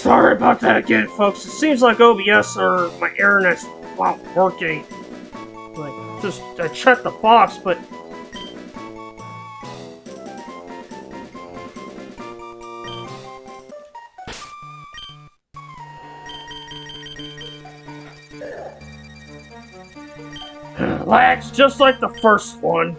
Sorry about that again, folks. It seems like OBS or my internet's not working. Like, I checked the box, but... lags just like the first one.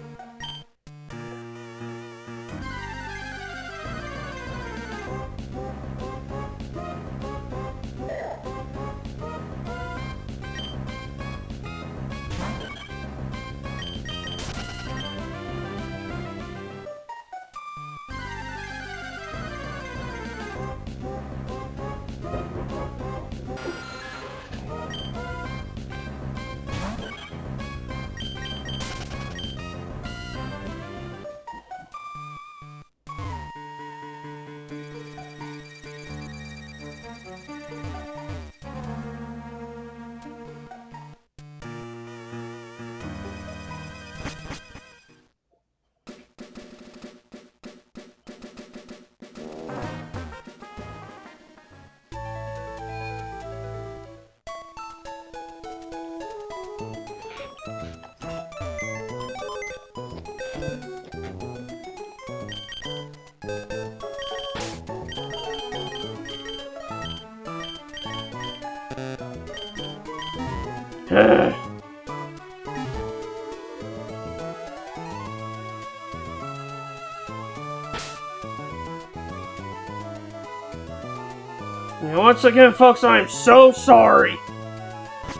And once again, folks, I am so sorry.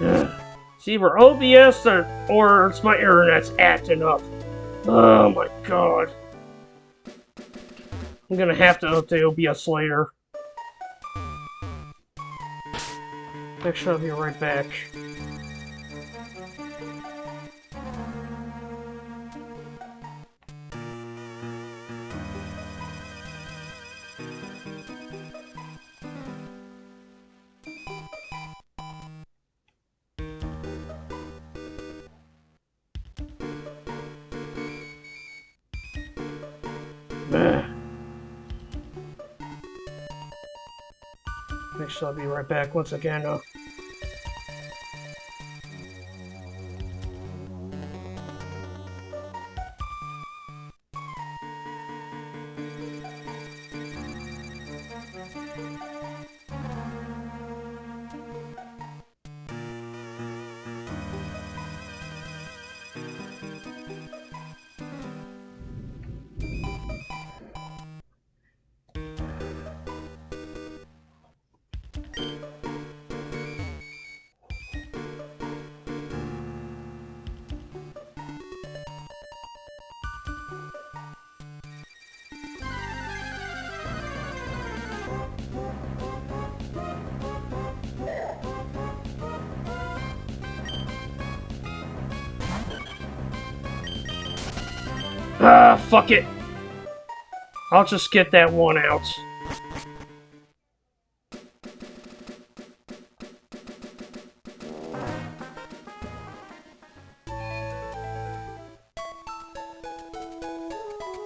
It's either OBS or it's my internet's acting up. Oh my god. I'm gonna have to update OBS later. Actually, I'll be right back. Actually, I'll be right back once again. Fuck it. I'll just get that one out.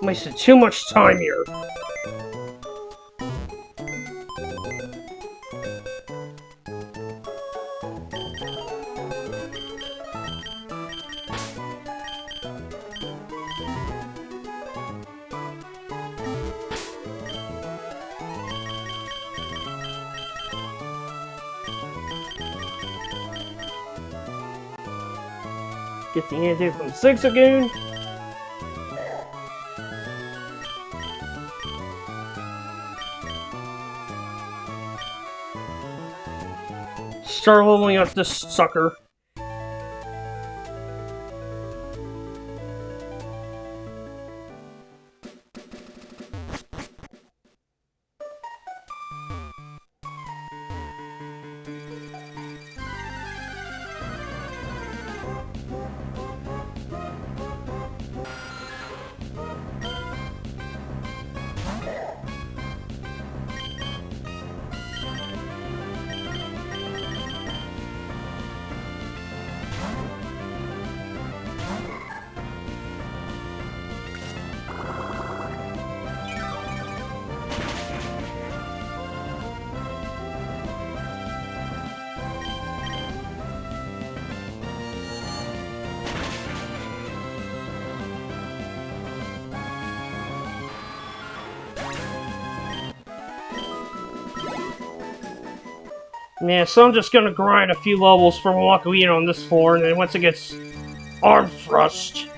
Wasted too much time here. Get the antidote from 6 again. Start leveling up this sucker. Yeah, so I'm just gonna grind a few levels for Wakuin on this floor, and then once it gets arm thrust.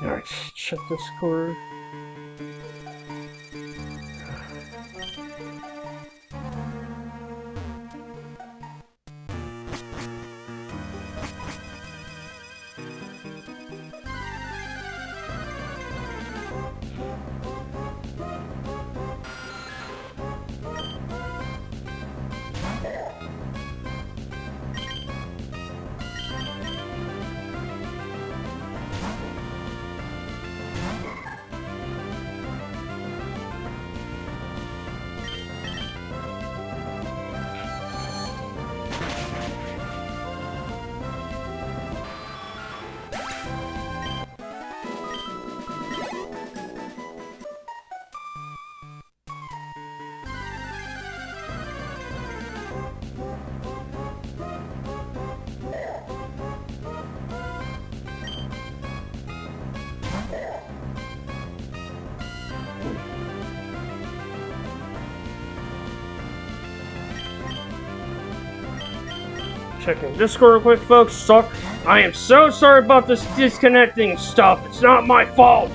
Alright, check this cord. Checking Discord real quick, folks. So, I am so sorry about this disconnecting stuff. It's not my fault.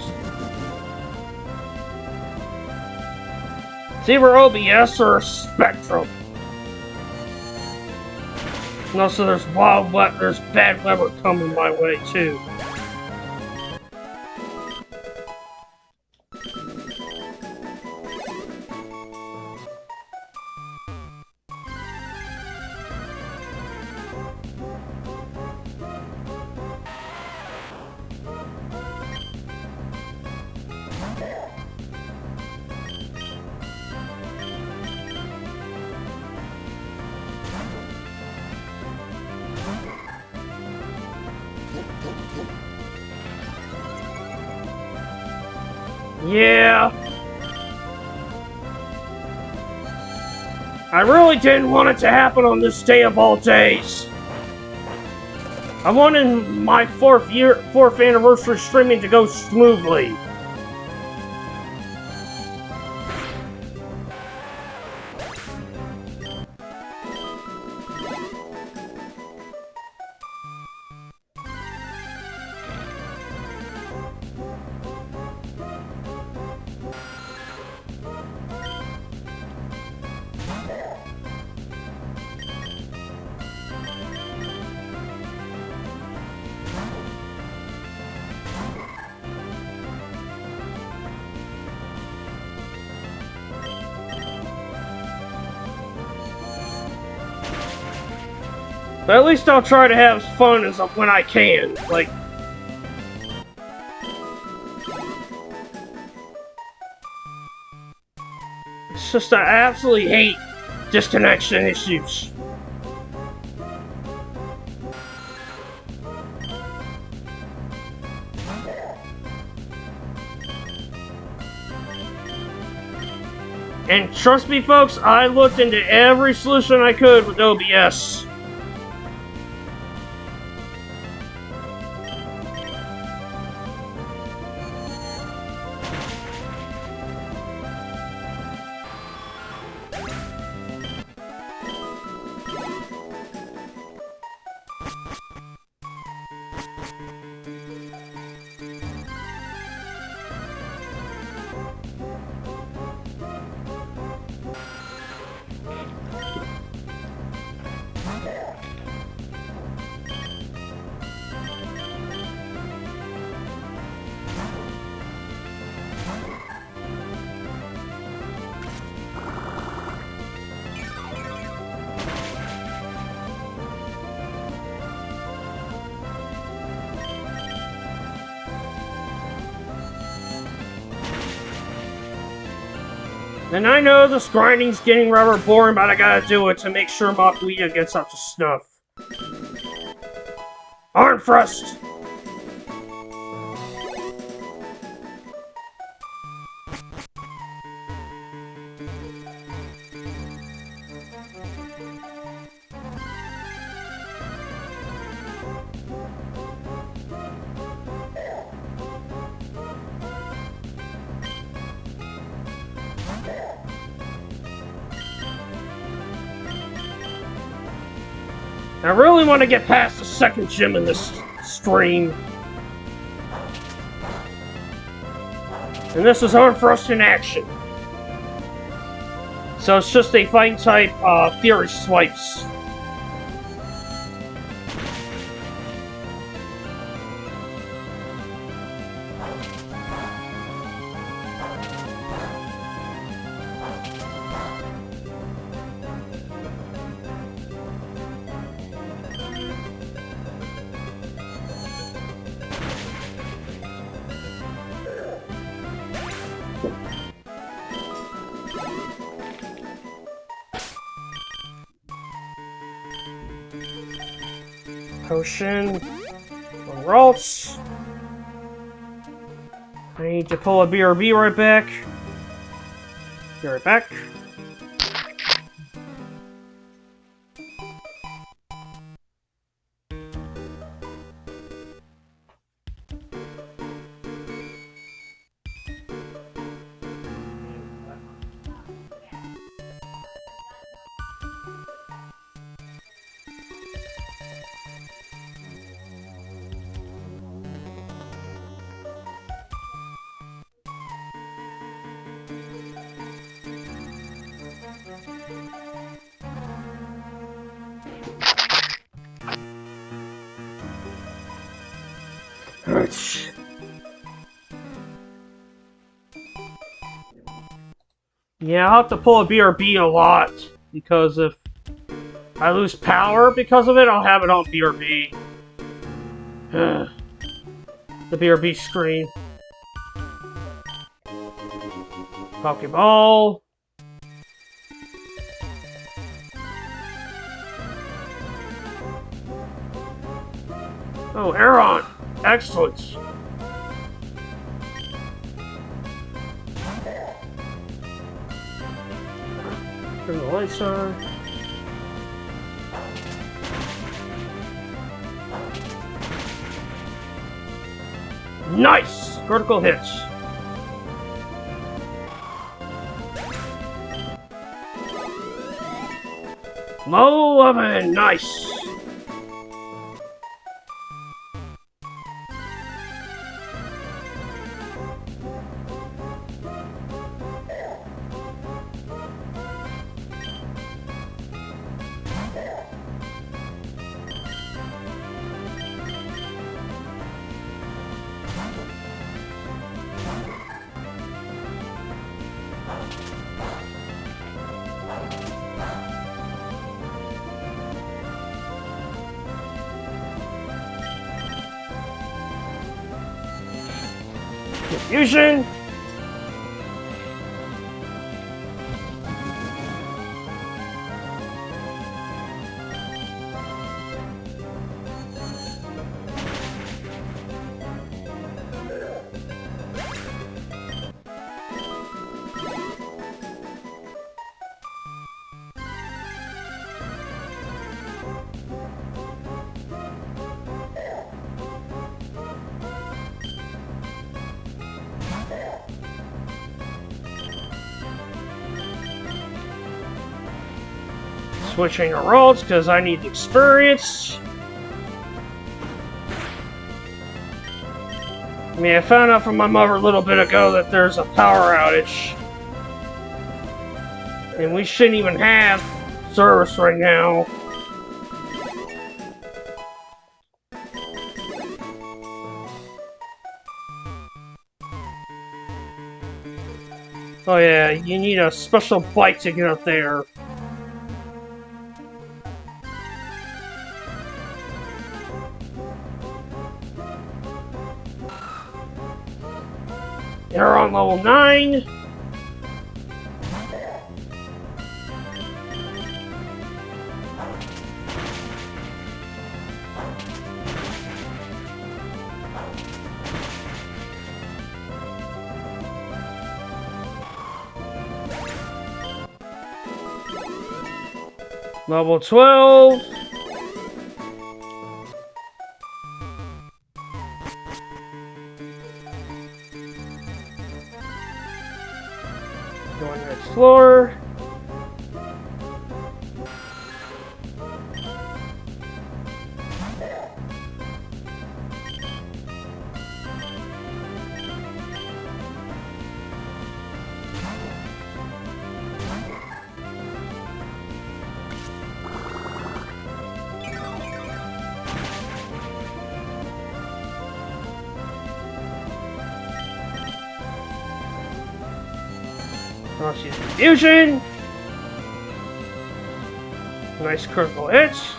It's either OBS or Spectrum. And also, there's there's bad weather coming my way too. Yeah. I really didn't want it to happen on this day of all days. I wanted my fourth anniversary streaming to go smoothly. But at least I'll try to have fun when I can. Like, it's just I absolutely hate disconnection issues. And trust me, folks, I looked into every solution I could with OBS. And I know this grinding's getting rather boring, but I gotta do it to make sure Makuya gets up to snuff. Arm thrust! I really want to get past the second gym in this stream. And this is Arm Thrust in action. So it's just a fighting type, Fury Swipes. Potion. Ralts. I need to pull a BRB right back. Be right back. Yeah, I'll have to pull a BRB a lot, because if I lose power because of it, I'll have it on BRB. The BRB screen. Pokeball. Oh, Aeron! Excellent! Turn the lights on. Nice! Critical hits. Low oven! Nice! Fusion! Switching the roles because I need the experience. I mean, I found out from my mother a little bit ago that there's a power outage. And we shouldn't even have service right now. Oh yeah, you need a special bike to get up there. They're on level 9. Level 12. Going to next floor. Let's use Fusion. Nice critical hits.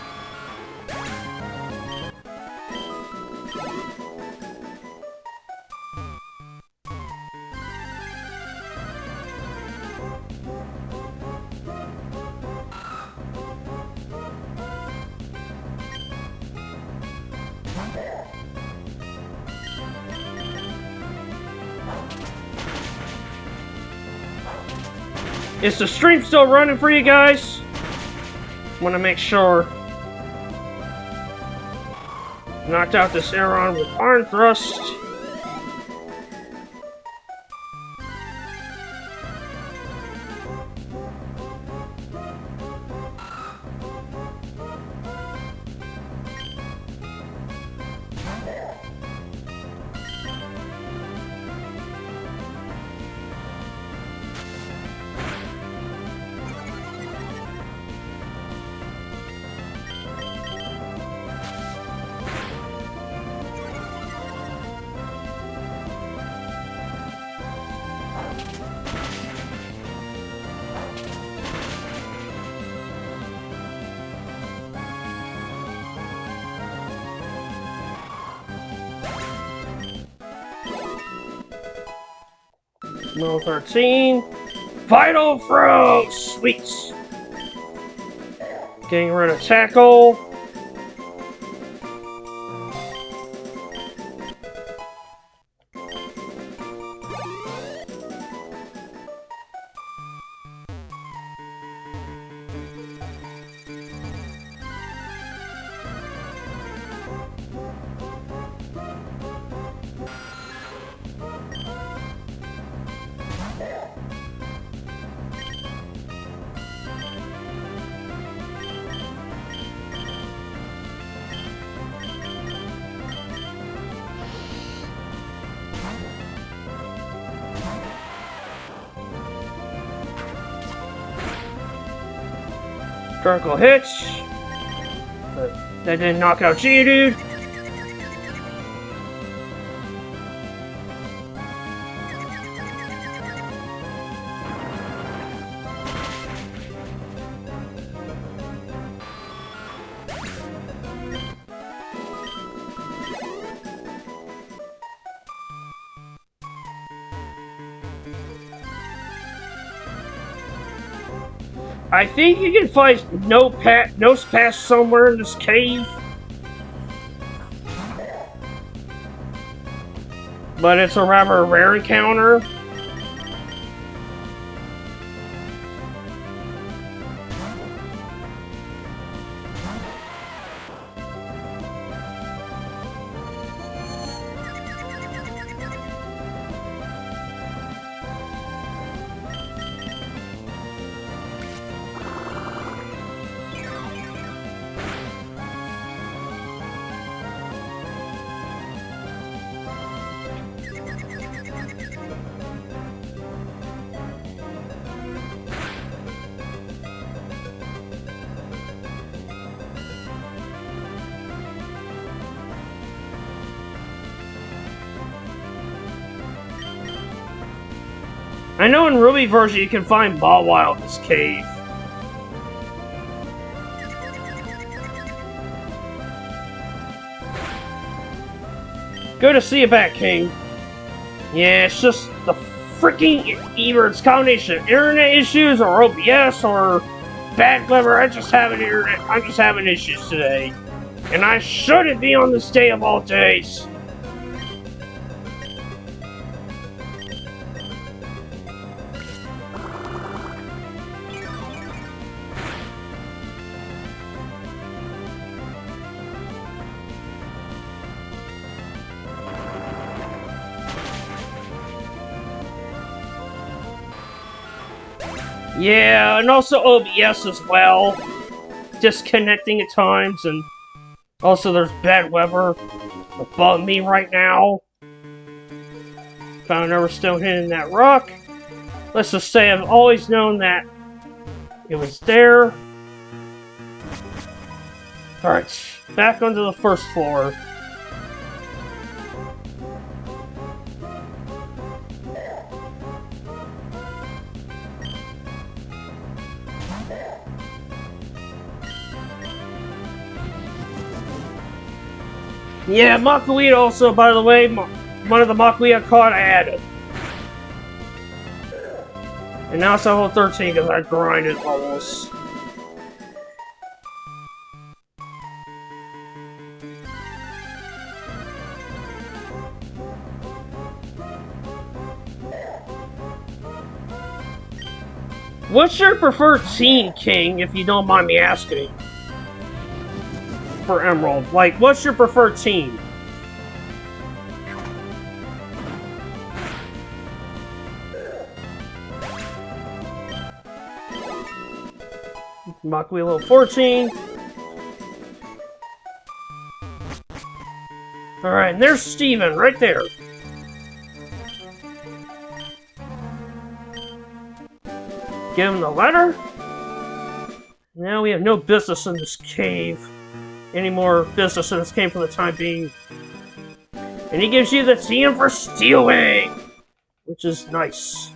Is the stream still running for you guys? Want to make sure. Knocked out this Aeron with Iron Thrust. Level 13. Vital Throw! Sweet! Getting rid of Tackle. Critical hits. But that didn't knock out Geodude. I think you can find Nose Pass somewhere in this cave. But it's a rather rare encounter. I know in Ruby version you can find Mawile in this cave. Good to see you back, King. Yeah, it's just the freaking either it's a combination of internet issues or OBS or bad clever. I'm just having issues today. And I shouldn't be on this day of all days. Yeah, and also OBS as well. Disconnecting at times, and also there's bad weather above me right now. Found another stone hidden in that rock. Let's just say I've always known that it was there. Alright, back onto the first floor. Yeah, Machweed also, by the way, one of the Machweed I caught, I added. And now it's level 13 because I grinded levels. What's your preferred team, King, if you don't mind me asking? For Emerald. Like, what's your preferred team? Machweed level 14. Alright, and there's Steven, right there. Give him the letter. Now we have no business in this cave. Any more business in this cave for the time being. And he gives you the TM for stealing! Which is nice.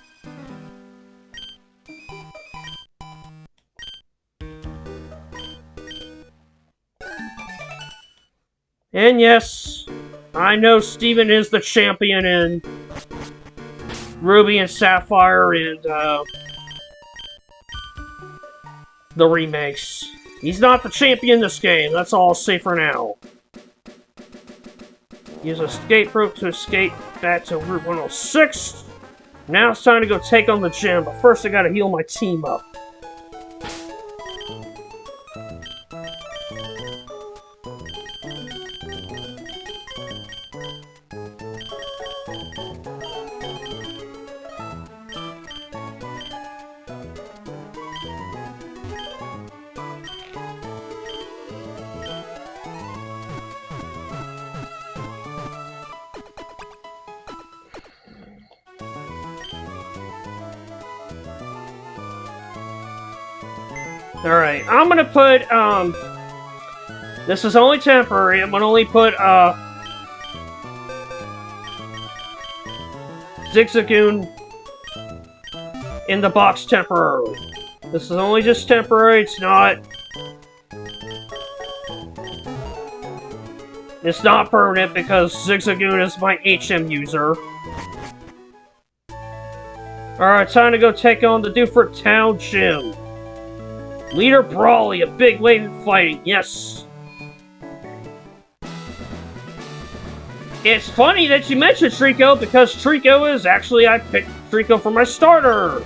And yes, I know Steven is the champion in Ruby and Sapphire and the remakes. He's not the champion in this game, that's all I'll say for now. Use escape rope to escape back to Route 106. Now it's time to go take on the gym, but first I gotta heal my team up. Alright, I'm gonna put, this is only temporary, I'm gonna only put, Zigzagoon in the box temporarily. This is only just temporary, it's not permanent because Zigzagoon is my HM user. Alright, time to go take on the Dewford Town Gym. Leader Brawly, a big wave in fighting, yes. It's funny that you mentioned Trico, because Trico is actually, I picked Trico for my starter.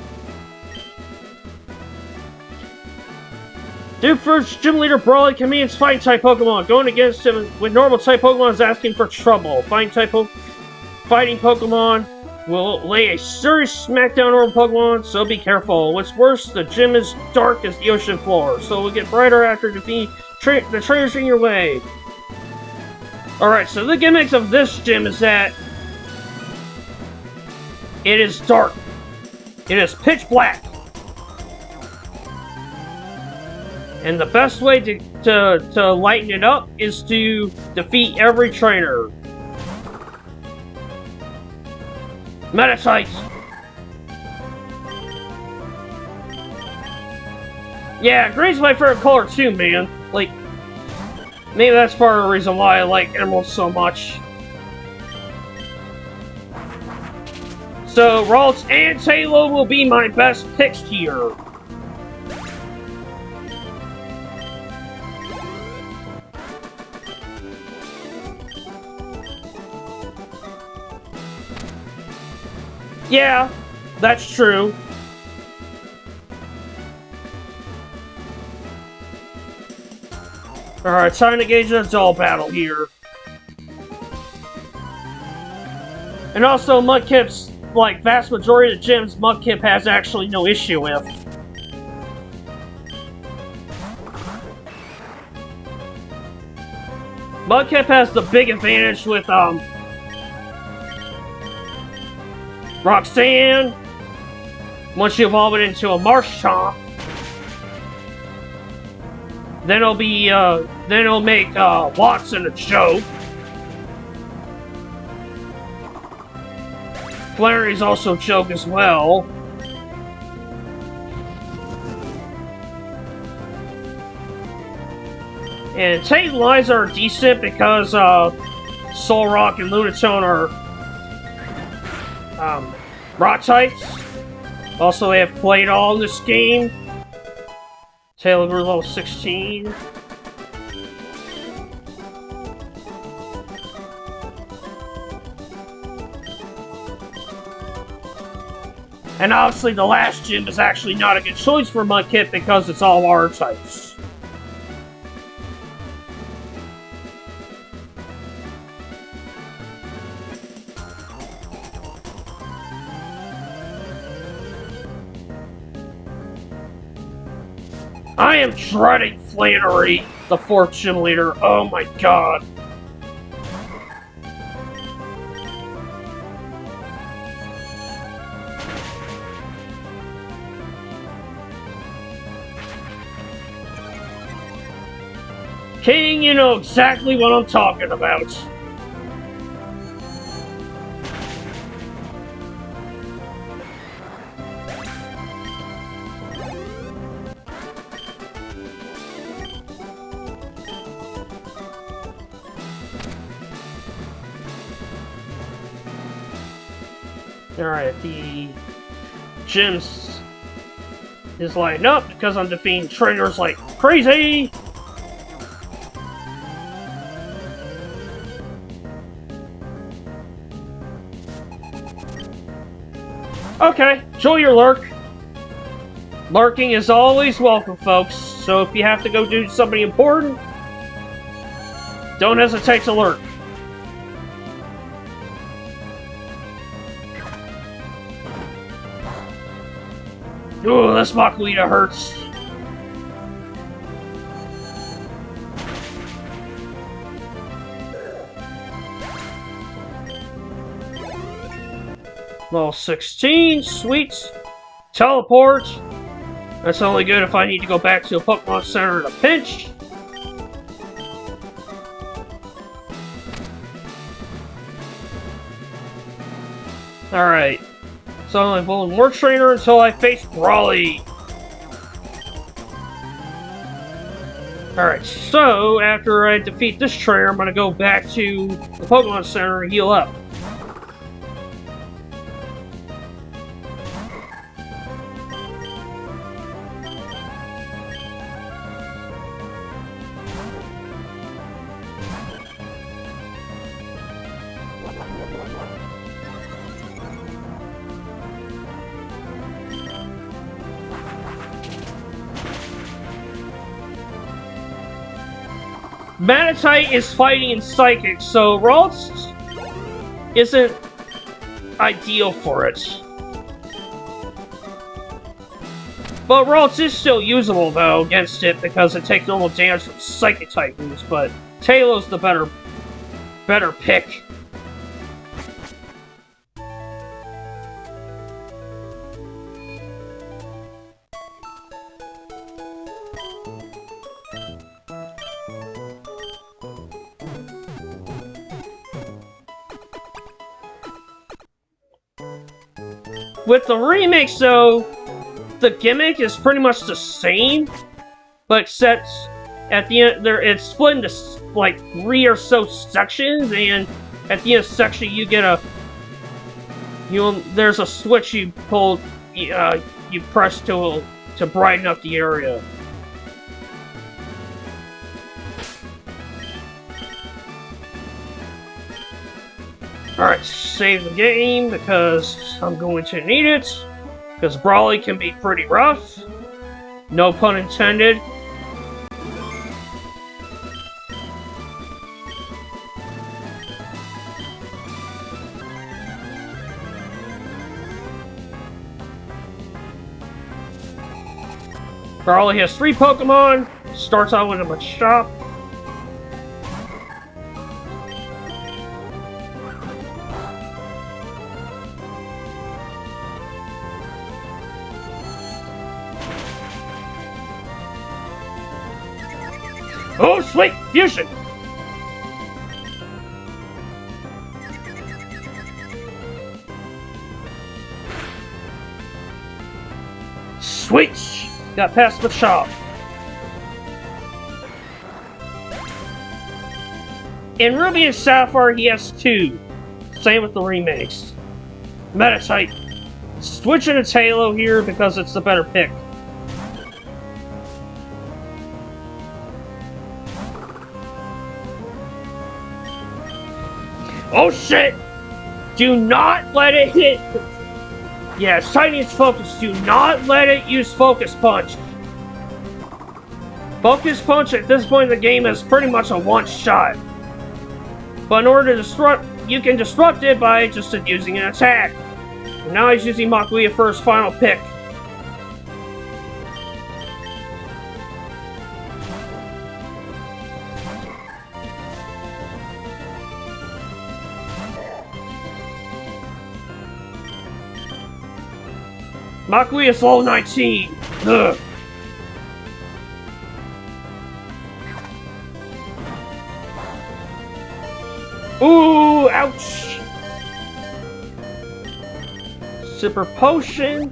Dewford's gym leader Brawly commands fighting type Pokemon. Going against him with normal type Pokemon is asking for trouble. Fighting Pokemon will lay a serious smackdown over Pokemon, so be careful. What's worse, the gym is dark as the ocean floor, so it will get brighter after defeating the trainers in your way. Alright, so the gimmicks of this gym is that it is dark. It is pitch black. And the best way to lighten it up is to defeat every trainer. Metatite! Yeah, green's my favorite color too, man. Like, maybe that's part of the reason why I like emeralds so much. So, Ralts and Tailo will be my best picks here. Yeah, that's true. Alright, time to gauge a dull battle here. And also, Mudkip's, like, vast majority of the gyms Mudkip has actually no issue with. Mudkip has the big advantage with Roxanne. Once you evolve it into a Marshtomp, then it'll make Watson a joke. Flannery's also a joke as well. And Tate and Liza are decent because Solrock and Lunatone are rock types. Also, they have played all in this game. Taylor grew level 16. And obviously the last gym is actually not a good choice for Mudkip because it's all water types. I am dreading Flannery, the 4th gym leader. Oh my god. King, you know exactly what I'm talking about. Alright, the gyms is lighting up because I'm defeating trainers like crazy! Okay, enjoy your lurk. Lurking is always welcome, folks, so if you have to go do something important, don't hesitate to lurk. Ooh, this Makuita hurts. Level 16, sweet. Teleport. That's only good if I need to go back to a Pokemon Center in a pinch. Alright. So I'm evolving more trainer until I face Brawly. Alright, so after I defeat this trainer, I'm gonna go back to the Pokemon Center and heal up. Manatite is fighting in Psychic, so Ralts isn't ideal for it. But Ralts is still usable, though, against it, because it takes normal damage from Psychic-type moves, but Tailow's the better pick. With the remakes, though, the gimmick is pretty much the same, but except at the end, it's split into like 3 or so sections, and at the end of section you get there's a switch you pull, you press to brighten up the area. Alright, save the game, because I'm going to need it. Because Brawly can be pretty rough. No pun intended. Brawly has 3 Pokemon. Starts out with a Machop. Oh, sweet! Fusion! Sweet! Got past the shop. In Ruby and Sapphire, he has 2. Same with the remakes. Meta-type. Switching its Halo here because it's the better pick. Oh shit! Do not let it hit! Yes, tighten its focus. Do not let it use Focus Punch. Focus Punch at this point in the game is pretty much a one-shot. But in order to disrupt, you can disrupt it by just using an attack. And now he's using Makuya for his final pick. Makuya's level 19. Ugh. Ooh, ouch! Super Potion.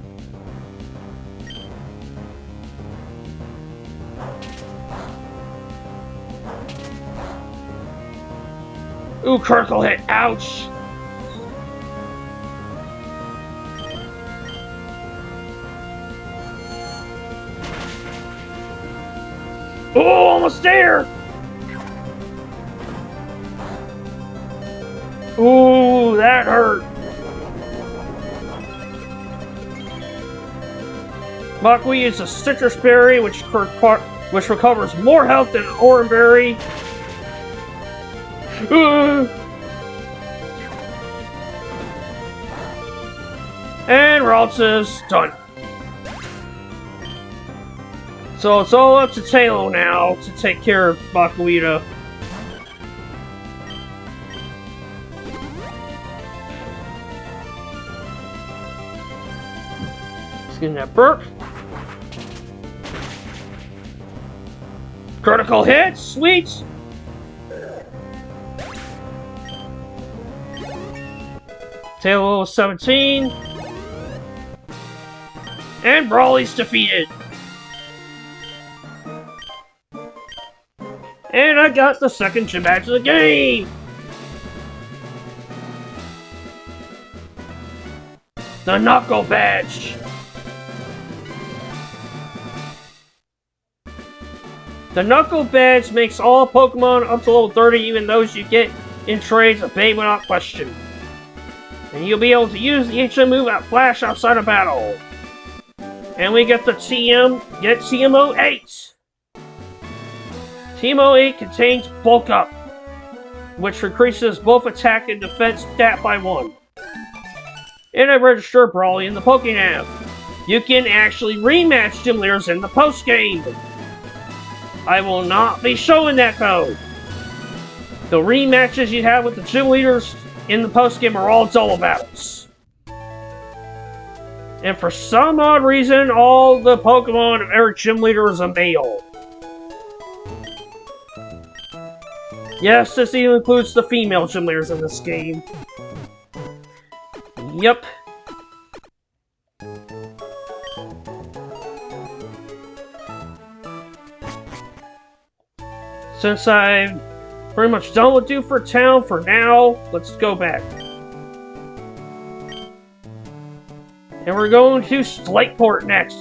Ooh, critical hit, ouch! Ooh, almost there! Ooh, that hurt! Makuya is a citrus berry, which recovers more health than an orange berry. And Ralts done. So it's all up to Taylor now to take care of Makuya. Just getting that burp. Critical hit, sweet! Taylor 17. And Brawly's defeated. And I got the second gym badge of the game! The Knuckle Badge! The Knuckle Badge makes all Pokemon up to level 30, even those you get in trades, obey without question. And you'll be able to use the HM move at Flash outside of battle. And we get the TMO 8! TMO 8 contains Bulk Up, which increases both attack and defense stat by 1. And I register Brawly in the Pokénav. You can actually rematch gym leaders in the post-game. I will not be showing that code. The rematches you have with the gym leaders in the post-game are all solo battles. And for some odd reason, all the Pokemon of every gym leader is a male. Yes, this even includes the female gym leaders in this game. Yep. Since I'm pretty much done with Do for Town for now, let's go back. And we're going to Slateport next.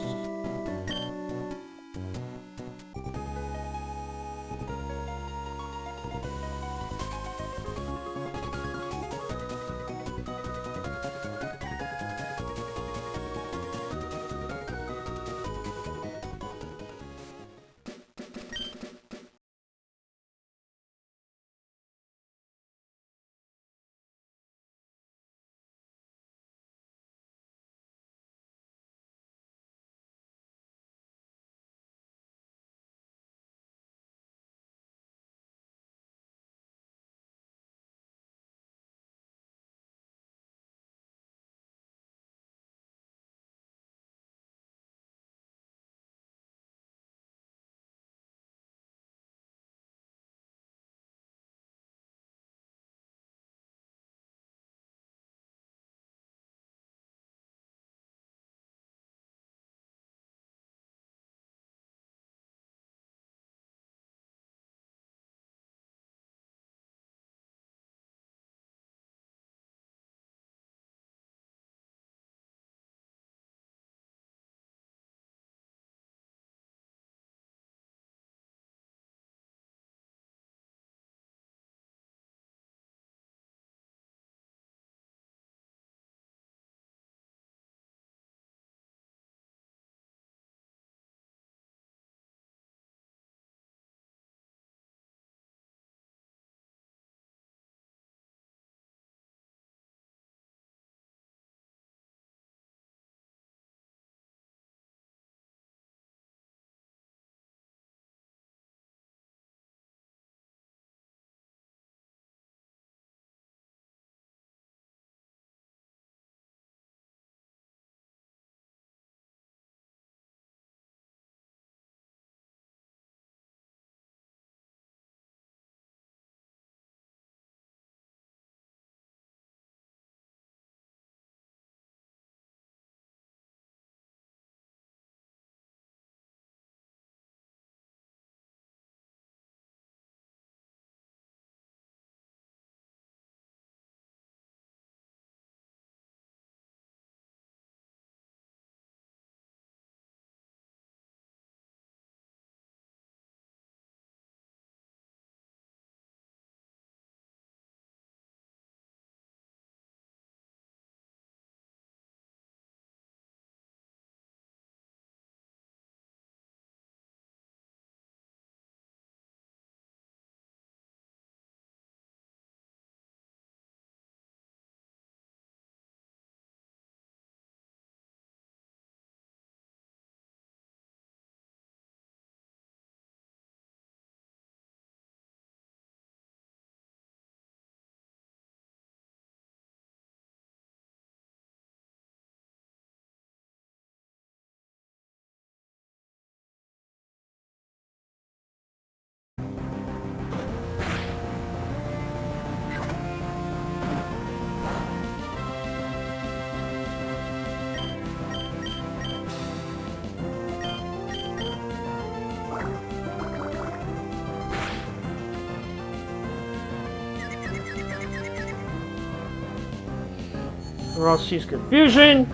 Or else she's confusion.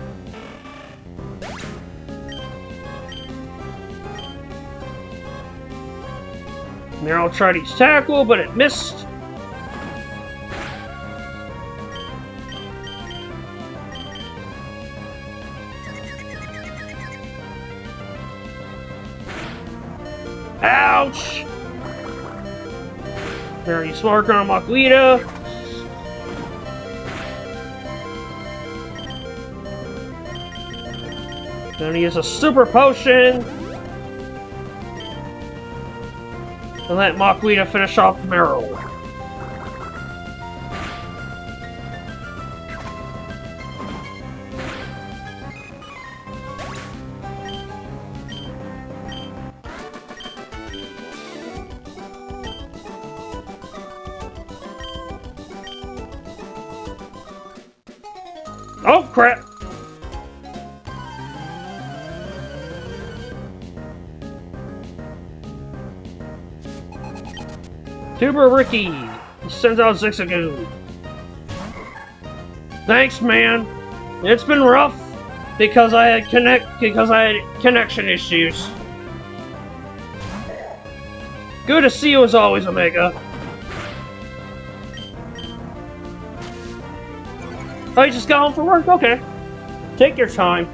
Meryl tried his tackle, but it missed. Ouch! Very smart on Makuita. Then he uses a super potion. And let Makuita finish off Meryl. Oh crap! Tuber Ricky sends out Zigzagoon. Thanks, man. It's been rough because I had connection issues. Good to see you as always, Omega. Oh, you just got home from work? Okay. Take your time.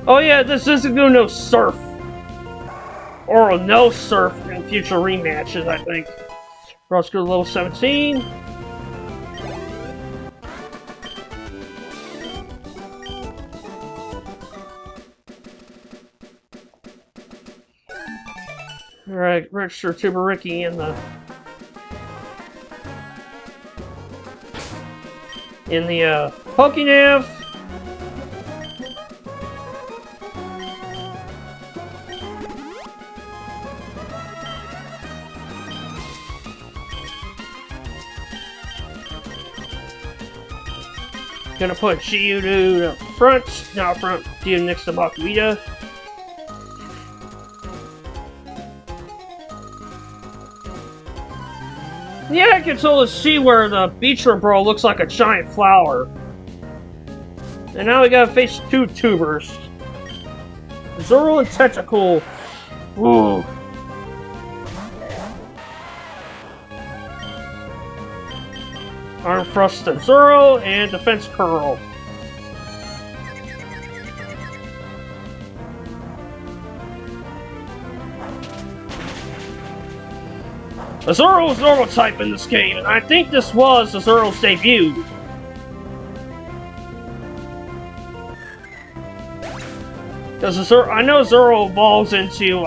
Oh yeah, this isn't going to surf. Or no surf in future rematches, I think. Let's go to level 17. Alright, register Tuber Ricky in the Pokénav. Gonna put Geodude up front, not front, Geodude next to Makuita. Yeah, I can totally see where the Beachler Bro looks like a giant flower. And now we gotta face two tubers. Zoro and Tentacool. Ooh. Arm Thrust to Zoro and Defense Curl. Zoro's normal type in this game, and I think this was Zoro's debut. Because I know Zoro evolves into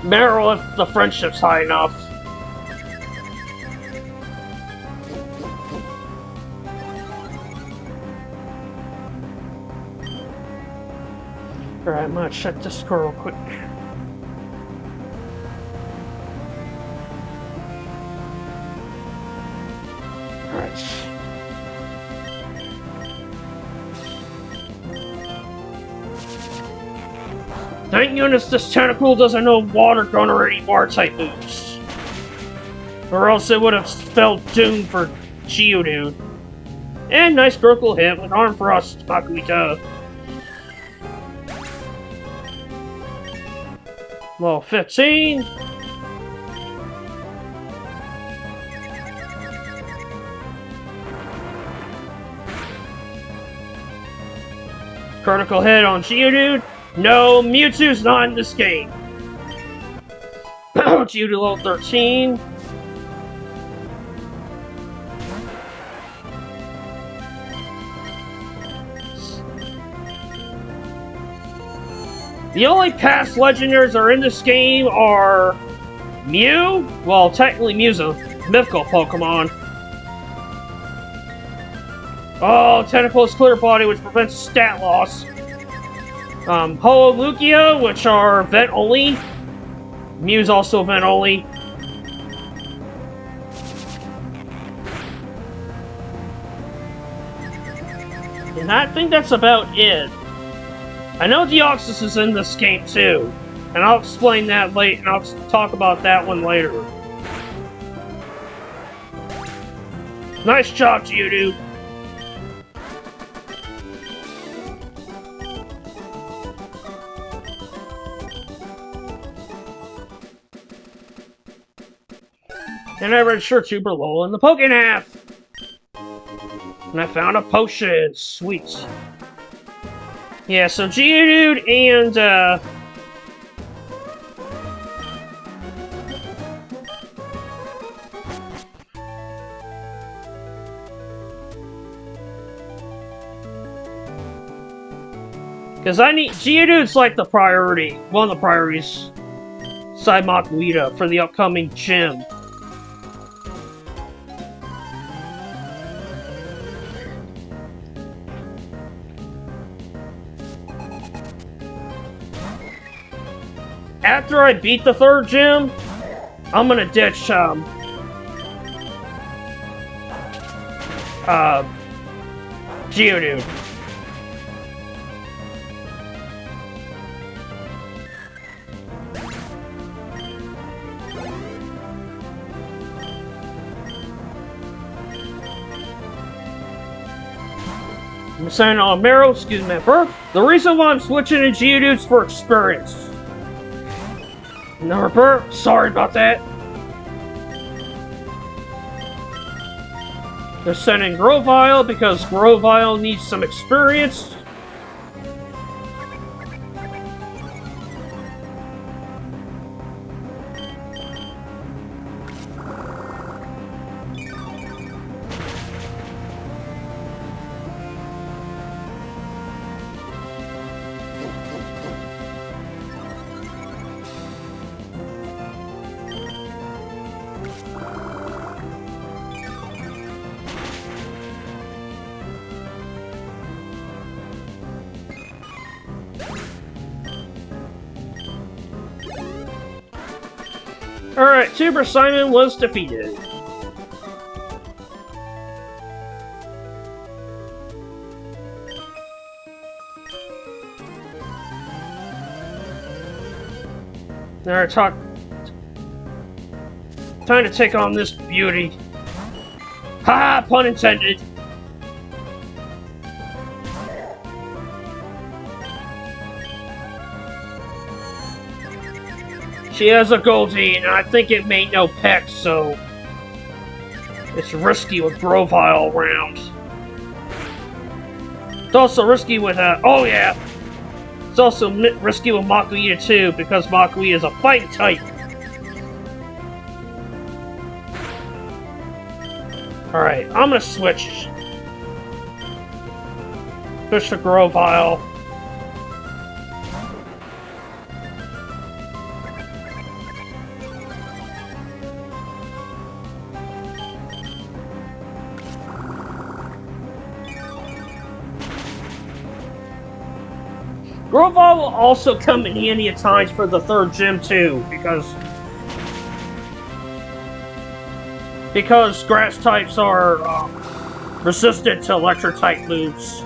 Meryl if the friendship's high enough. Alright, I'm gonna check this score real quick. Alright. Thank goodness this Tentacool doesn't know Water Gun or any Water-type moves. Or else it would have spelled doom for Geodude. And nice critical hit with Arm Thrust, Makuita. Level 15. Critical hit on Geodude. No, Mewtwo's not in this game. Geodude level 13. The only past legendaries that are in this game are Mew. Well, technically Mew's a mythical Pokemon. Oh, Tentacle's Clear Body, which prevents stat loss. Lugia, which are vent only. Mew's also vent only. And I think that's about it. I know Deoxys is in this game too. And I'll explain that late, and I'll talk about that one later. Nice job, Geodude. And I read Super Low in the Pokénav. And I found a potion. Sweet. Yeah, so Geodude and, because I need... Geodude's like the priority. One of the priorities. Side Makuhita for the upcoming gym. After I beat the third gym, I'm gonna ditch, Geodude. I'm saying on Marrow, excuse me, Burp. The reason why I'm switching to Geodude's for experience. No, Burp, sorry about that. They're sending Grovyle because Grovyle needs some experience. Alright, Tuber Simon was defeated. Alright, time to take on this beauty. Ha! Pun intended. She has a Goldie, and I think it made no peck, so it's risky with Grovyle around. It's also risky with, oh yeah! It's also risky with Makuhita too, because Makuhita is a fight type. Alright, I'm gonna switch. Switch to Grovyle. Grovyle will also come in handy at times for the third gym too, because grass types are resistant to electric type moves.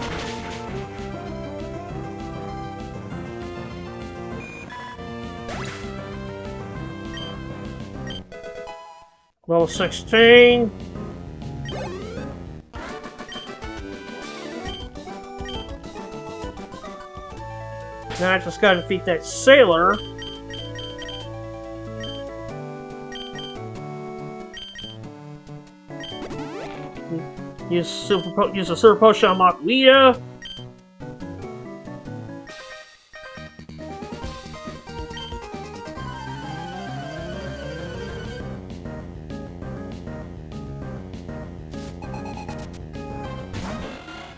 Level 16. Now I just gotta defeat that sailor. Use a super potion on Makuhita.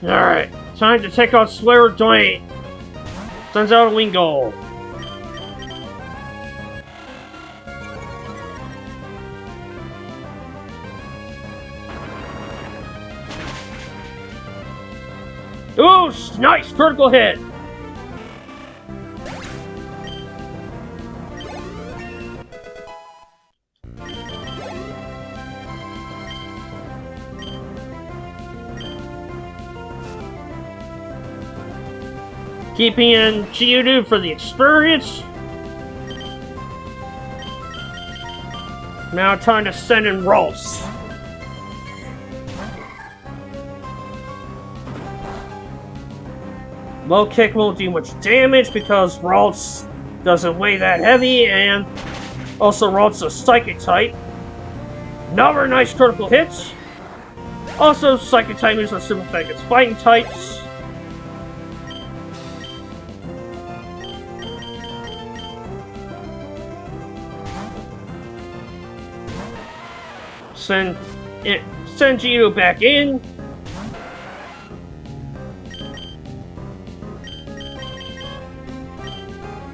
Alright, time to take on Slayer Dwayne. Sends out a Wingull. Ooh, nice! Critical hit! Keeping in Geodude for the experience. Now time to send in Rolls. Low kick won't do much damage because Ralts doesn't weigh that heavy, and also Ralts is Psychic type. Another nice critical hits. Also, Psychic type moves are super effective against fighting types. Send Gito back in.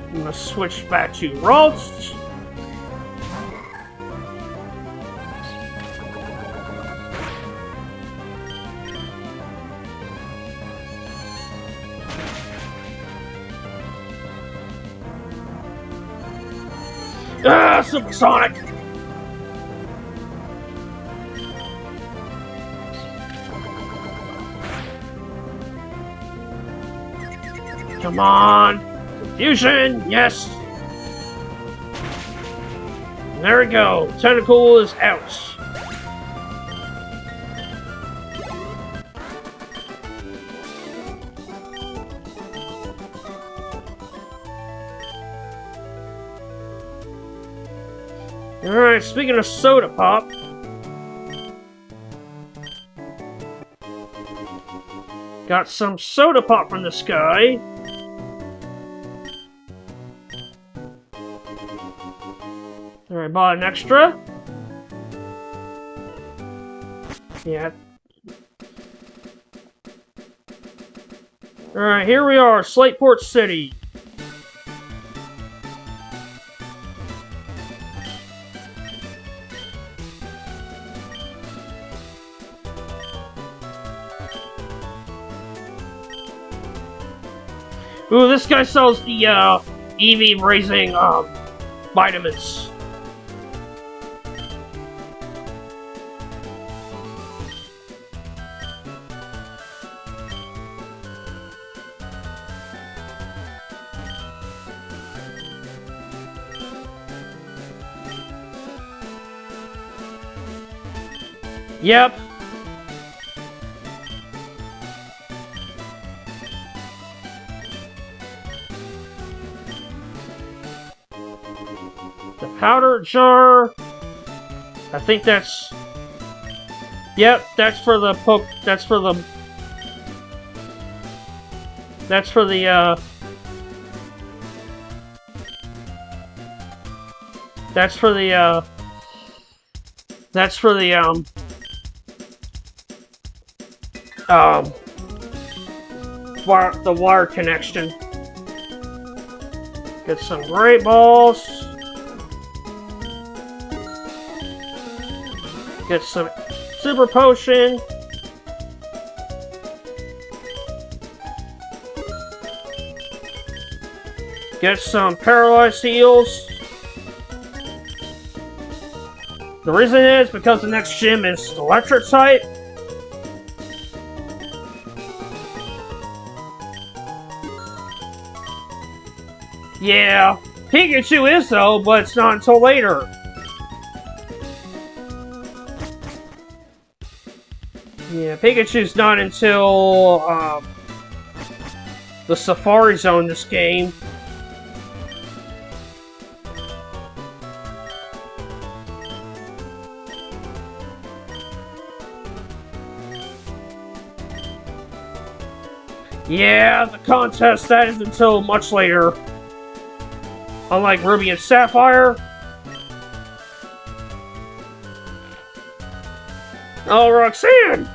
I'm gonna switch back to Ralts. Supersonic! Come on! Confusion! Yes! There we go. Tentacle is out. Alright, speaking of soda pop. Got some soda pop from this guy. Alright, bought an extra. Yeah. Alright, here we are, Slateport City. Ooh, this guy sells the EV raising vitamins. Yep. The powder jar. I think that's. Yep, that's for the poke. That's for the. That's for the. That's for the. That's for the wire connection. Get some great balls. Get some super potion. Get some paralyzed heals. The reason is because the next gym is electric type. Yeah, Pikachu is though, but it's not until later. Yeah, Pikachu's not until the Safari Zone this game. Yeah, the contest, that is until much later. Unlike Ruby and Sapphire. Oh, Roxanne!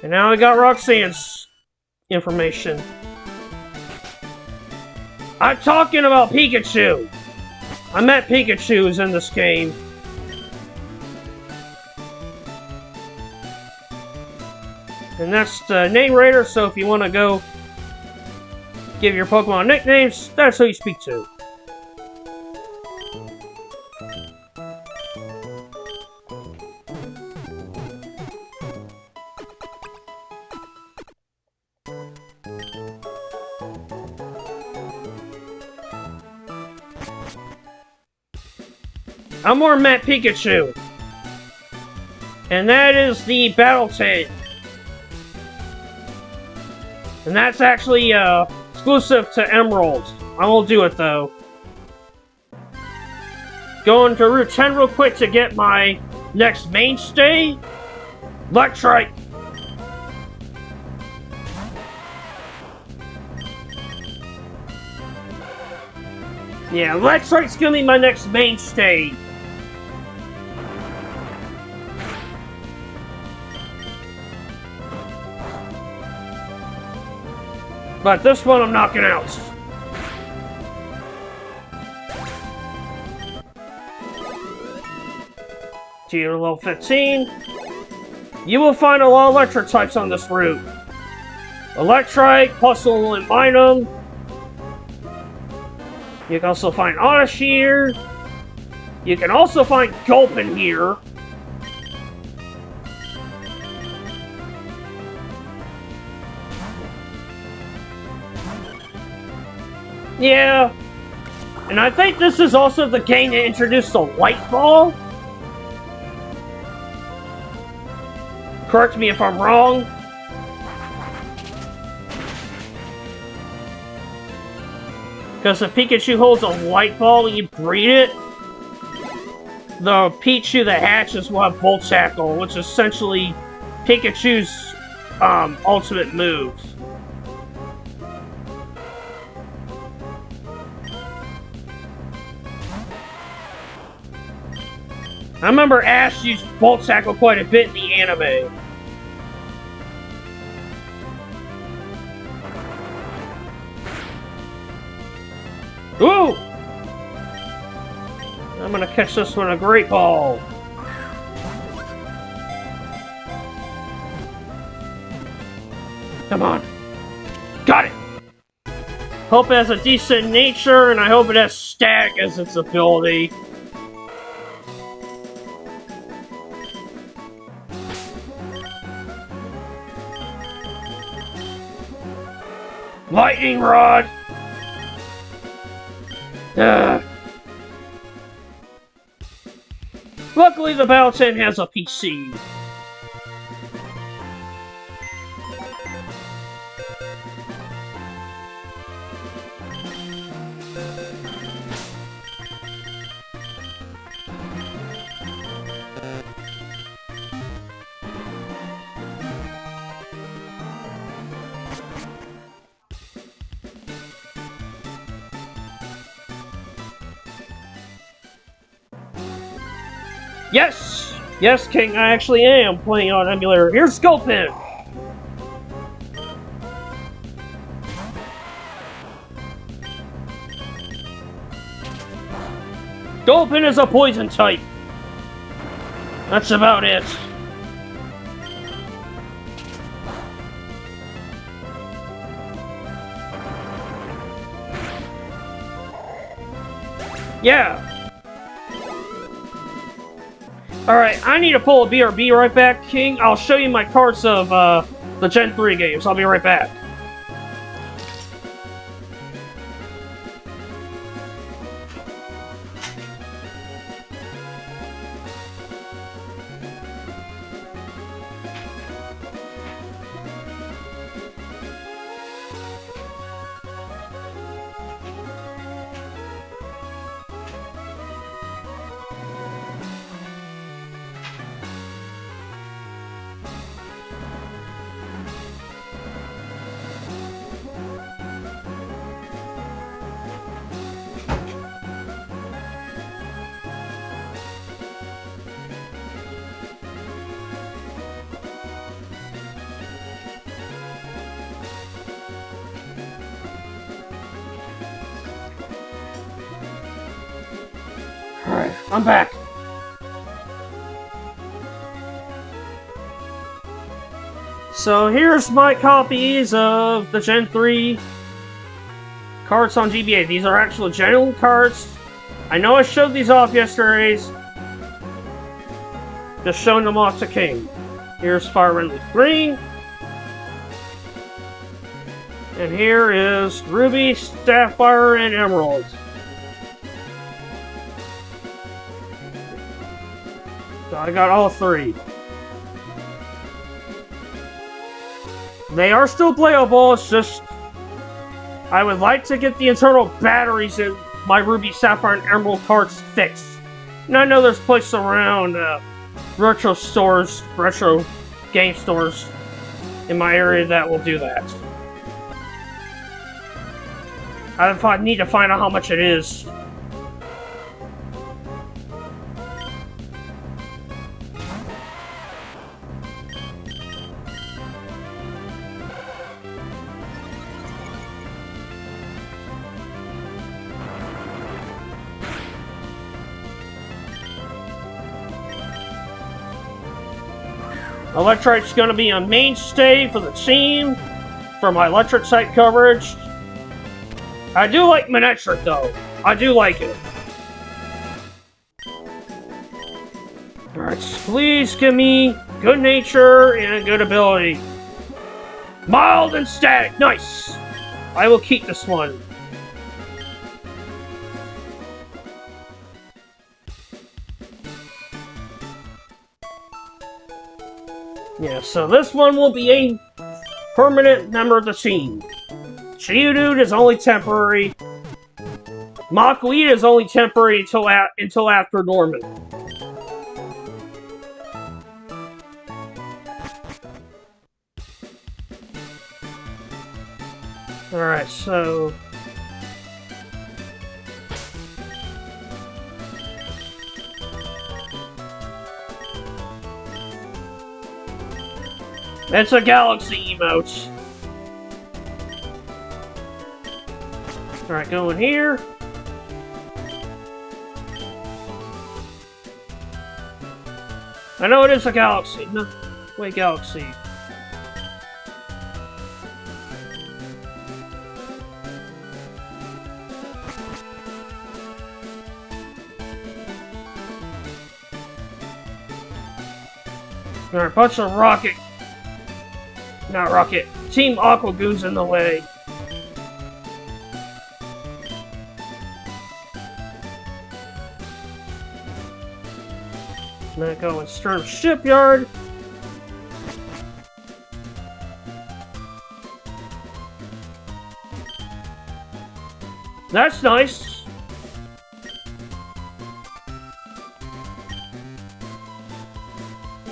And now I got Roxanne's information. I'm talking about Pikachu! I met Pikachu's in this game. And that's the name raider, so if you want to go give your Pokemon nicknames, that's who you speak to. I'm more Matt Pikachu. And that is the Battle Tent. And that's actually exclusive to Emerald. I won't do it though. Going to Route 10 real quick to get my next mainstay. Electrike. Yeah, Electrike's gonna be my next mainstay. But this one I'm knocking out. Tier level 15. You will find a lot of electric types on this route. Electrike, Hustle, and Minum. You can also find Oddish here. You can also find Gulpin here. Yeah. And I think this is also the game that introduced the Light Ball. Correct me if I'm wrong. Because if Pikachu holds a Light Ball when you breed it, the Pichu that hatches will have Volt Tackle, which is essentially Pikachu's ultimate move. I remember Ash used Volt Tackle quite a bit in the anime. Ooh! I'm gonna catch this one a Great Ball. Come on. Got it! Hope it has a decent nature, and I hope it has Static as its ability. Lightning Rod! Luckily, the Battle Tent has a PC. Yes! Yes, King, I actually am playing on emulator. Here's Gulpin! Gulpin is a poison type. That's about it. Yeah. Alright, I need to pull a BRB right back, King. I'll show you my cards of the Gen 3 games. I'll be right back. Alright, I'm back. So here's my copies of the Gen 3 cards on GBA. These are actual genuine cards. I know I showed these off yesterday. Just showing them off to King. Here's Fire Red with Green. And here is Ruby, Sapphire, and Emerald. I got all 3. They are still playable, it's just... I would like to get the internal batteries in my Ruby, Sapphire, and Emerald cards fixed. And I know there's places around retro game stores in my area that will do that. I need to find out how much it is. Electrite's going to be a mainstay for the team, for my electric site coverage. I do like Manectric though. I do like it. Alright, please give me good nature and good ability. Mild and static, nice! I will keep this one. Yeah, so this one will be a permanent member of the team. Geodude is only temporary. Machweed is only temporary until after Norman. Alright, so... it's a galaxy emote. Alright, go in here. I know it is a galaxy. No, wait, galaxy. Alright, bunch of not rocket. Team Aqua Goons in the way. I'm gonna go in Sturm Shipyard. That's nice.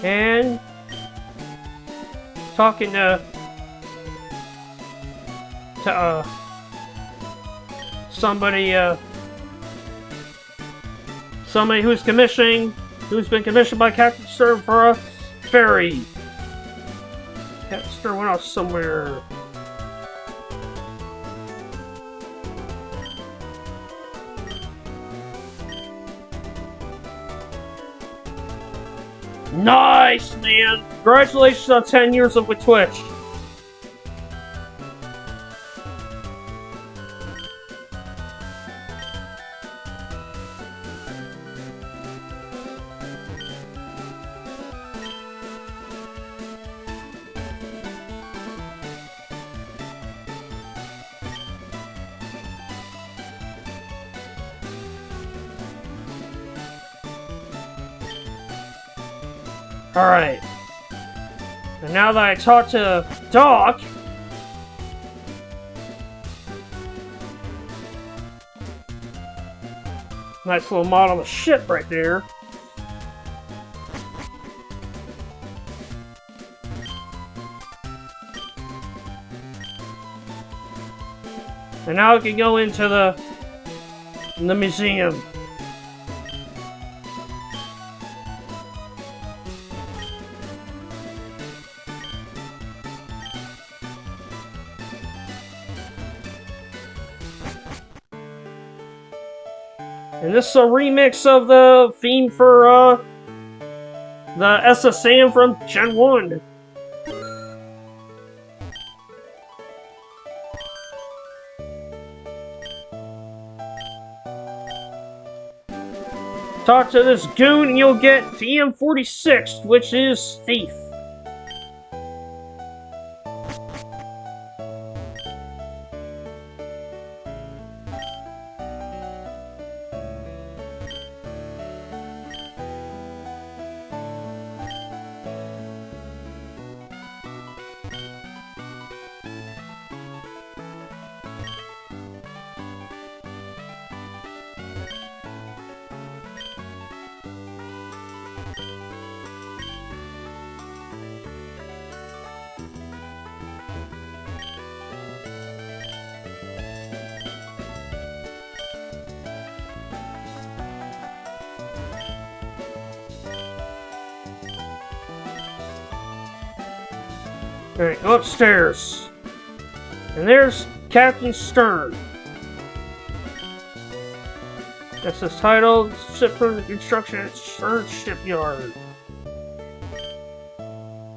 And talking to somebody who's been commissioned by Captain Stern for a ferry. Captain Stern went off somewhere. Nice, man! Congratulations on 10 years with Twitch. Alright. And now that I talked to Doc... nice little model of a ship right there. And now I can go into the museum. And this is a remix of the theme for the SSM from Gen 1. Talk to this goon and you'll get TM46, which is Thief. Alright, go upstairs. And there's Captain Stern. That's his title. Ship from the construction at Stern Shipyard.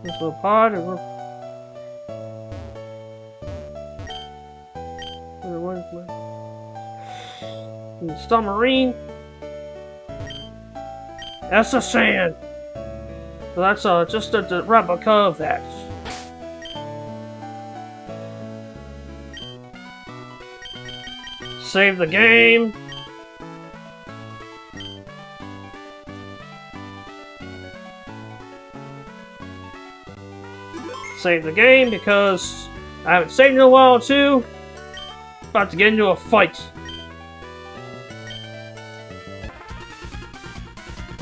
This little pod, and we're... The submarine. That's the sand. So that's just a replica of that. Save the game. Save the game because I haven't saved in a while too. About to get into a fight.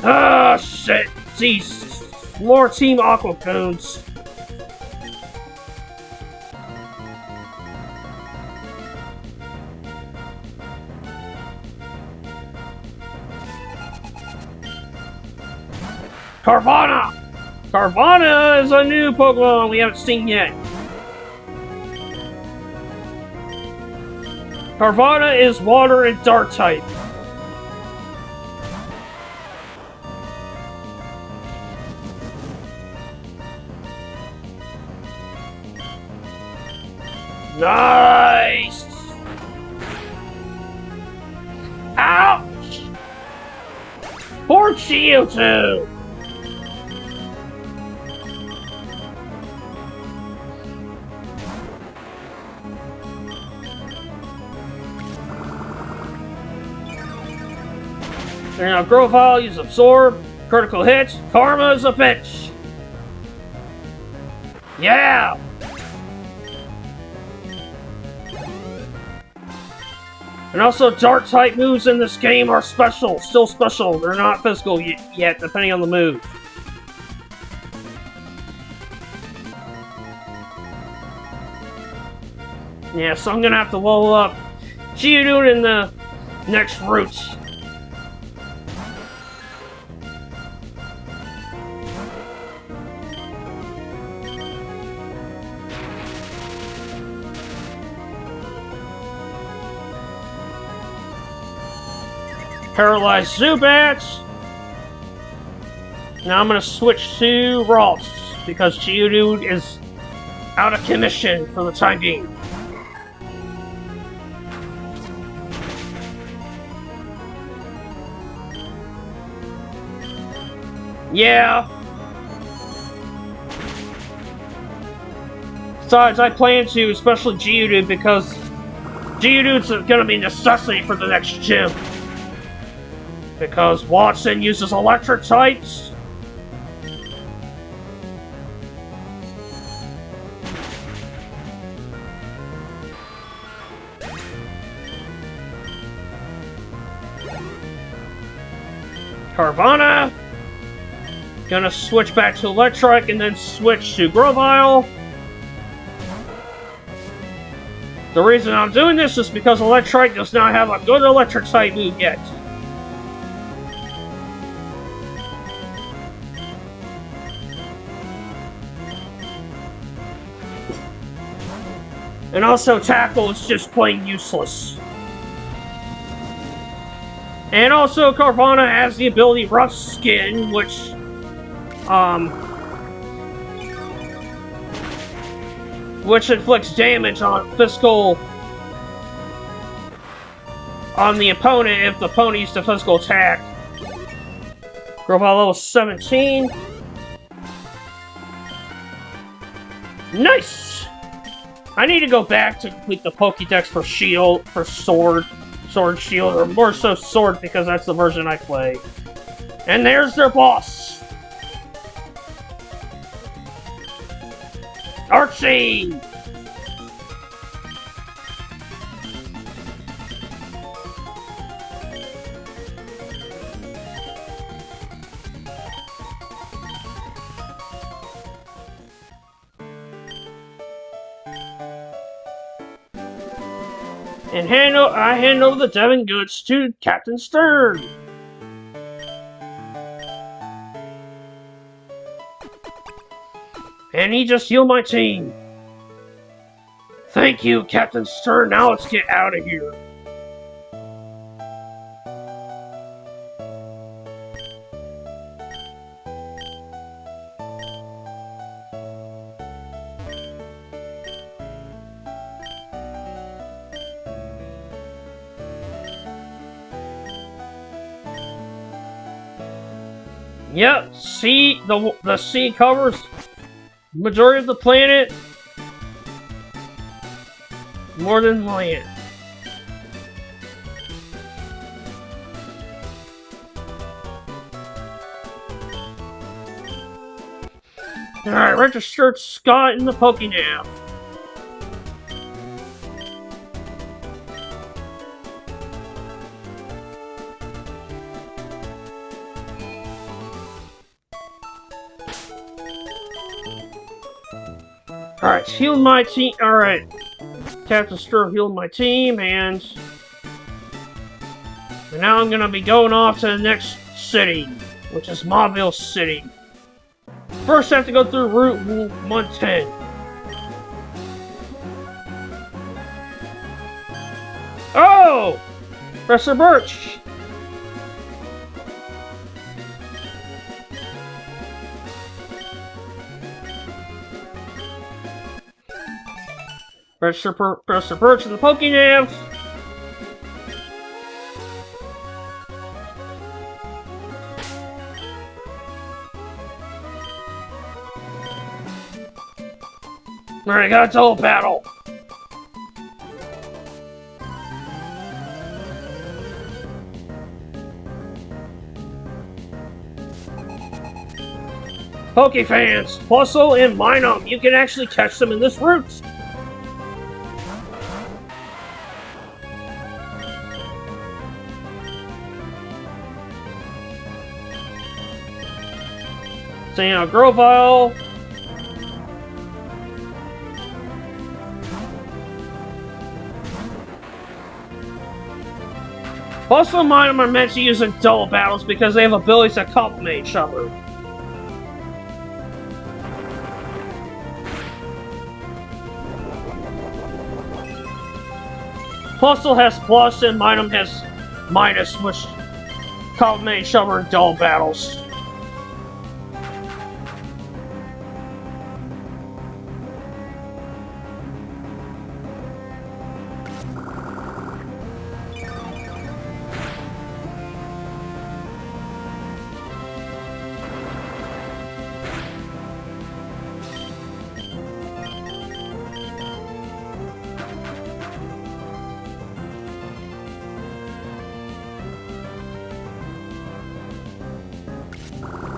Ah, shit! These more Team Aqua codes. Carvana! Carvana is a new Pokemon we haven't seen yet. Carvana is water and dark type. Nice! Ouch! Poor Chio-2! And now Grovyle use Absorb, critical hit, Karma is a bitch! Yeah! And also, Dark-type moves in this game are special. Still special. They're not physical yet, depending on the move. Yeah, so I'm gonna have to level up Geodude in the next route. Paralyzed Zubat. Now I'm gonna switch to Ralts because Geodude is out of commission for the time being. Yeah. Besides, I plan to, especially Geodude, because Geodude's gonna be a necessity for the next gym. Because Watson uses electric types. Carvana. Gonna switch back to electric and then switch to Grovyle. The reason I'm doing this is because electric does not have a good electric type move yet. And also, Tackle is just plain useless. And also, Carvana has the ability Rough Skin, which inflicts damage on physical on the opponent if the opponent uses a physical attack. Grovyle level 17. Nice! I need to go back to complete the Pokédex for Shield, for Sword, Shield, or more so Sword because that's the version I play. And there's their boss! Archie! And I hand over the Devon goods to Captain Stern. And he just healed my team. Thank you, Captain Stern. Now let's get out of here. Yep, sea, the sea covers majority of the planet more than land. Alright, registered Scott in the Pokénav. Alright, heal my team. Alright. Captain Stir healed my team, and now I'm gonna be going off to the next city, which is Mobile City. First, I have to go through Route 110. Oh! Professor Birch! Professor Birch in the Pokénav. Alright, got a double battle. Pokefans, Puzzle and Minum. You can actually catch them in this route. Saying out Grovile. Puzzle and Minum are meant to use in double battles because they have abilities that complement each other. Puzzle has plus and Minum has minus, which complement each other in double battles.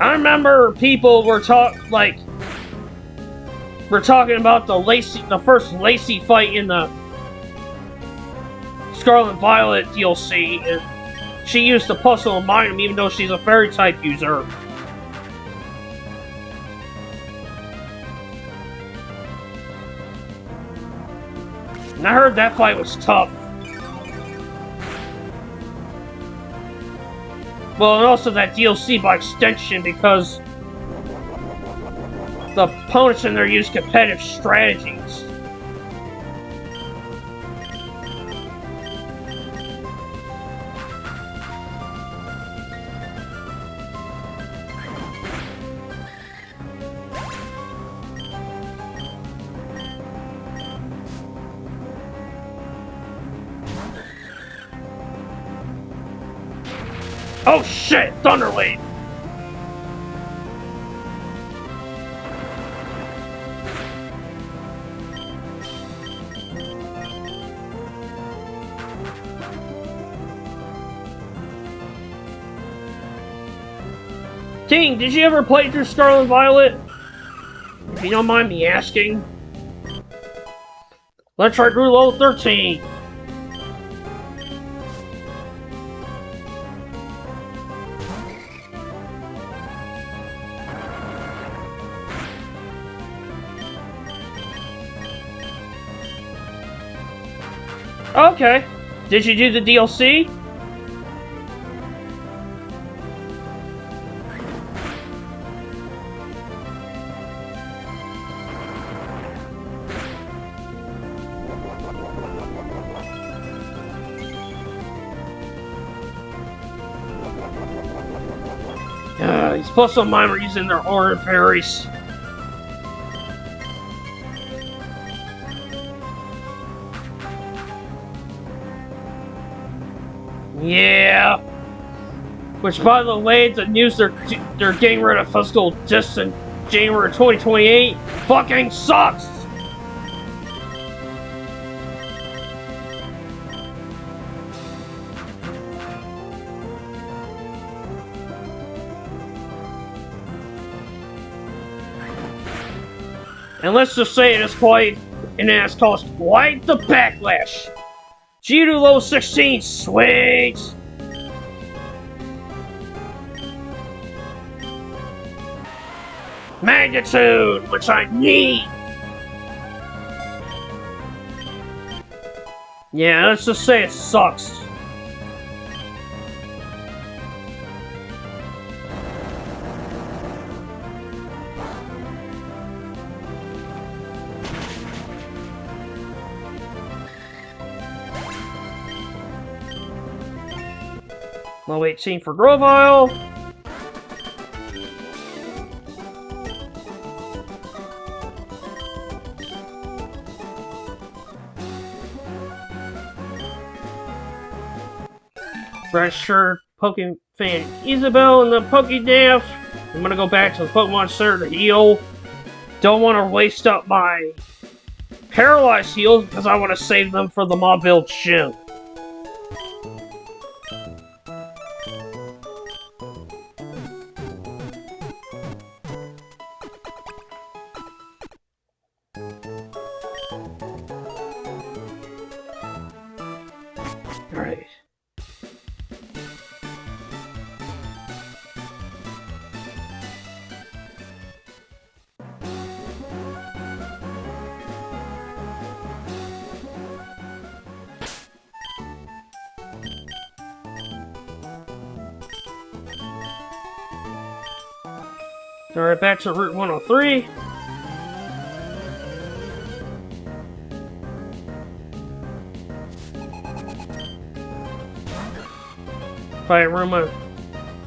I remember people were talking about the first Lacey fight in the Scarlet Violet DLC, and she used the Puzzle and Minum even though she's a Fairy type user. And I heard that fight was tough. Well, and also that DLC by extension, because the opponents in there use competitive strategies. Oh shit! Thunderwave! King, did you ever play through Scarlet Violet? If you don't mind me asking. Let's try through level 13. Okay. Did you do the DLC? Nice. Plus some mine were using their orange berries. Yeah. Which, by the way, the news they're getting rid of physical distance in January 2028 fucking sucks. And let's just say it is quite an ass cost quite the backlash. G2 low 16, sweet! Magnitude, which I need! Yeah, let's just say it sucks. Low 18 for Grovile. Red shirt, Pokemon fan Isabelle in the Pokédex. I'm gonna go back to the Pokemon Center to heal. Don't want to waste up my paralyzed heals because I want to save them for the Mobile Gym. Alright. Alright, back to Route 103. By a room of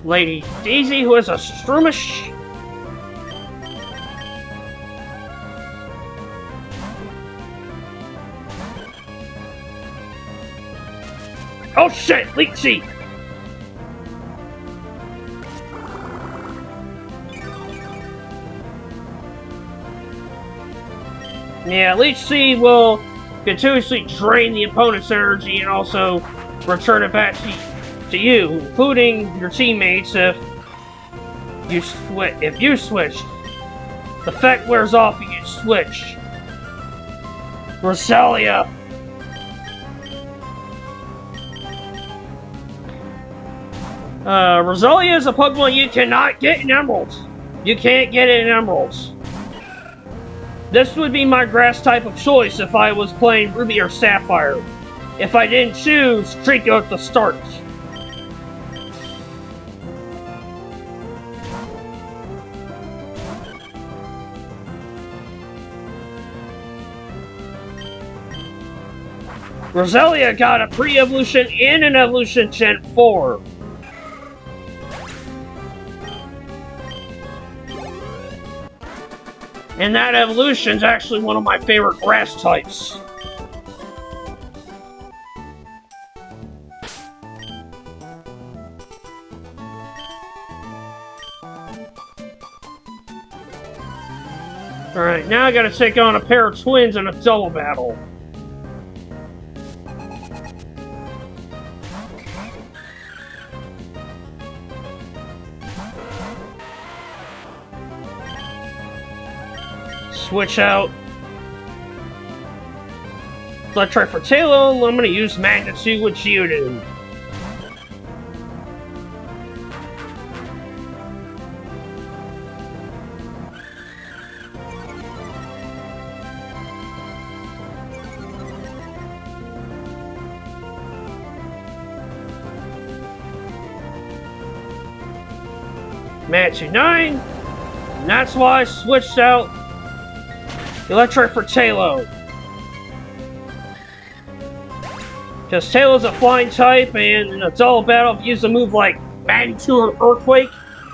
Lady Daisy, who has a Strumish. Oh shit, Leechy! Yeah, Leech Seed will continuously drain the opponent's energy and also return it back to you, including your teammates if you switch. The effect wears off if you switch. Roselia. Roselia is a Pokemon you cannot get in Emeralds. You can't get it in Emeralds. This would be my grass type of choice if I was playing Ruby or Sapphire. If I didn't choose Trico at the start. Roselia got a pre-evolution and an evolution Gen 4. And that evolution's actually one of my favorite grass types. Alright, now I gotta take on a pair of twins in a double battle. Switch out. Let's try for Taylor. I'm gonna use Magnitude with Geodude. Magnitude 9. And that's why I switched out Electric for Taylor. Because Taylor's a flying type, and in a double battle, if you use a move like Magnitude or Earthquake,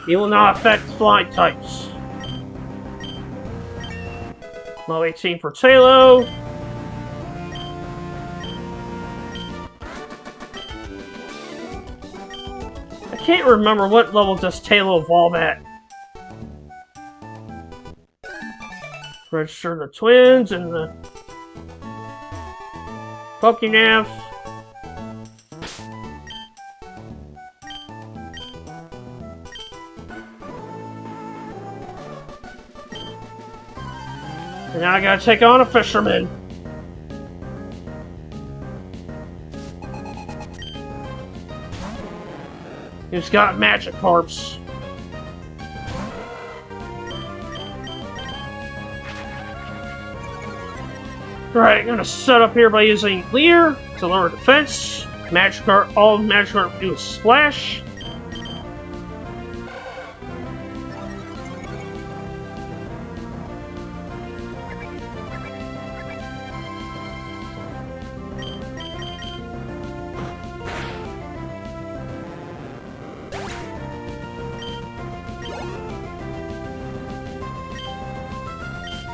It will not affect flying types. Level 18 for Talo. I can't remember what level does Talo evolve at. Register the twins and the Pokénav. And now I gotta take on a fisherman. He's got Magikarps. Alright, I'm gonna set up here by using Leer to lower defense. Magikarp, all Magikarp do is Splash.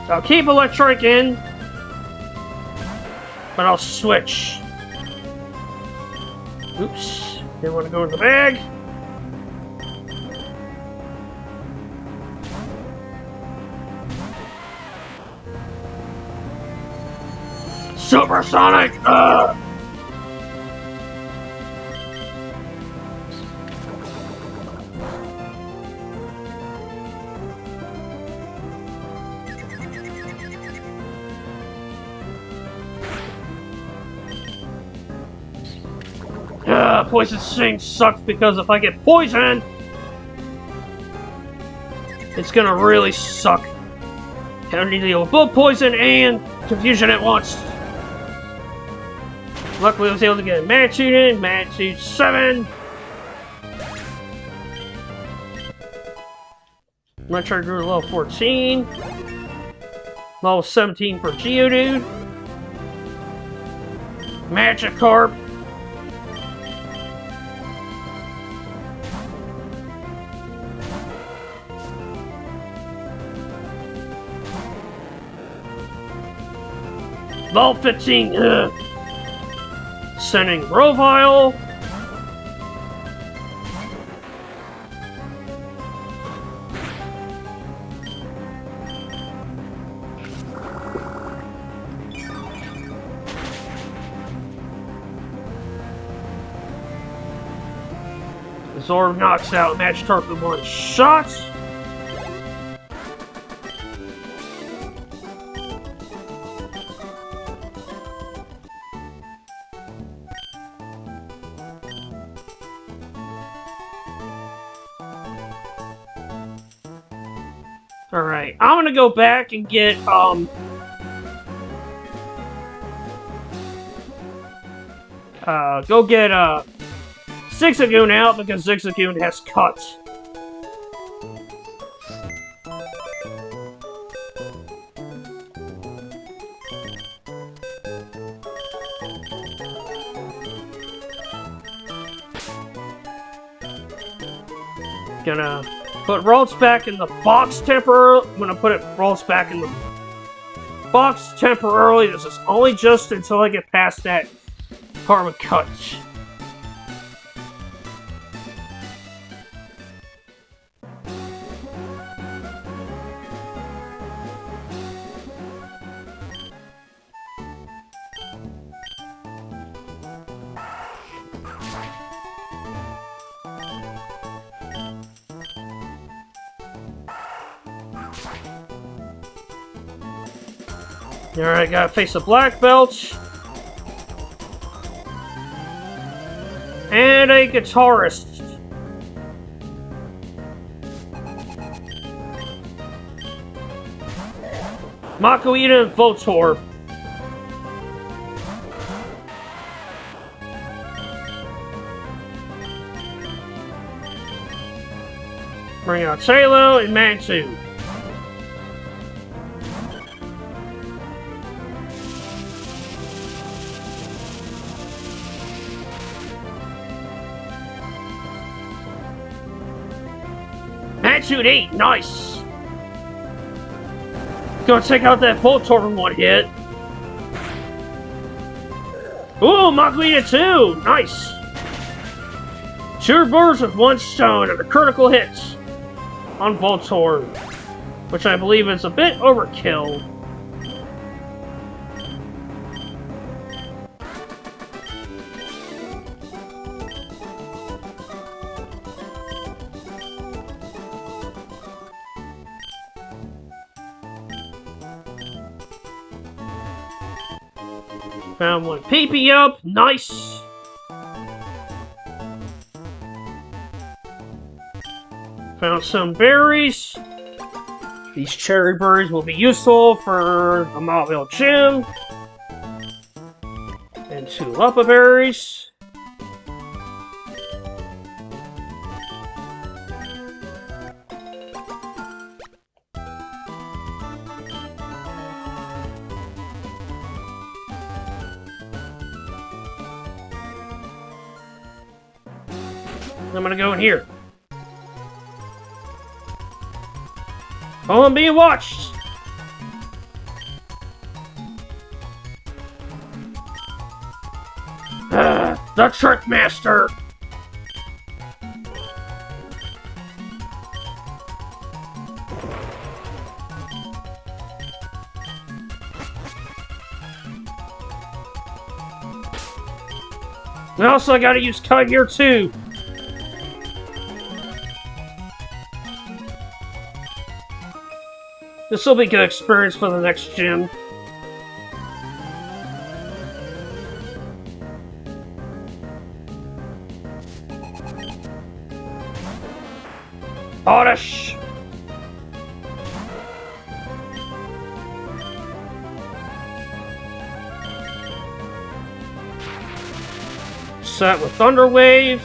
I'll keep Electric in, but I'll switch. Oops, didn't want to go in the bag. Supersonic! Poison Sting sucks because if I get poisoned, it's gonna really suck. I need to deal with both poison and confusion at once. Luckily, I was able to get a Magnitude in. Magnitude 7. I'm gonna try to do level 14. Level 17 for Geodude. Magikarp. Level 15, Sending Grovyle. Zorb knocks out Magikarp in one shot. Alright, I'm gonna go back and get, go get, Zigzagoon out because Zigzagoon has cuts. Gonna put Ralts back in the box temporarily. I'm gonna put Ralts back in the box temporarily. This is only just until I get past that Karma cut. Alright, gotta face a black belt. And a guitarist. Makuhita and Voltorb. Bring out Talo and Mansu. Attitude 8, nice! Gonna take out that Voltorb in one hit. Ooh, Maglita 2, nice! 2 birds with 1 stone and a critical hit on Voltorb, which I believe is a bit overkill. Found 1 PP up, nice! Found some berries. These cherry berries will be useful for the Mautville Gym. And 2 Luppa berries. I'm gonna go in here. Oh, I'm being watched! The Trick Master! And also, I gotta use Cut here too. This will be good experience for the next gym. Oddish! Set with Thunder Wave.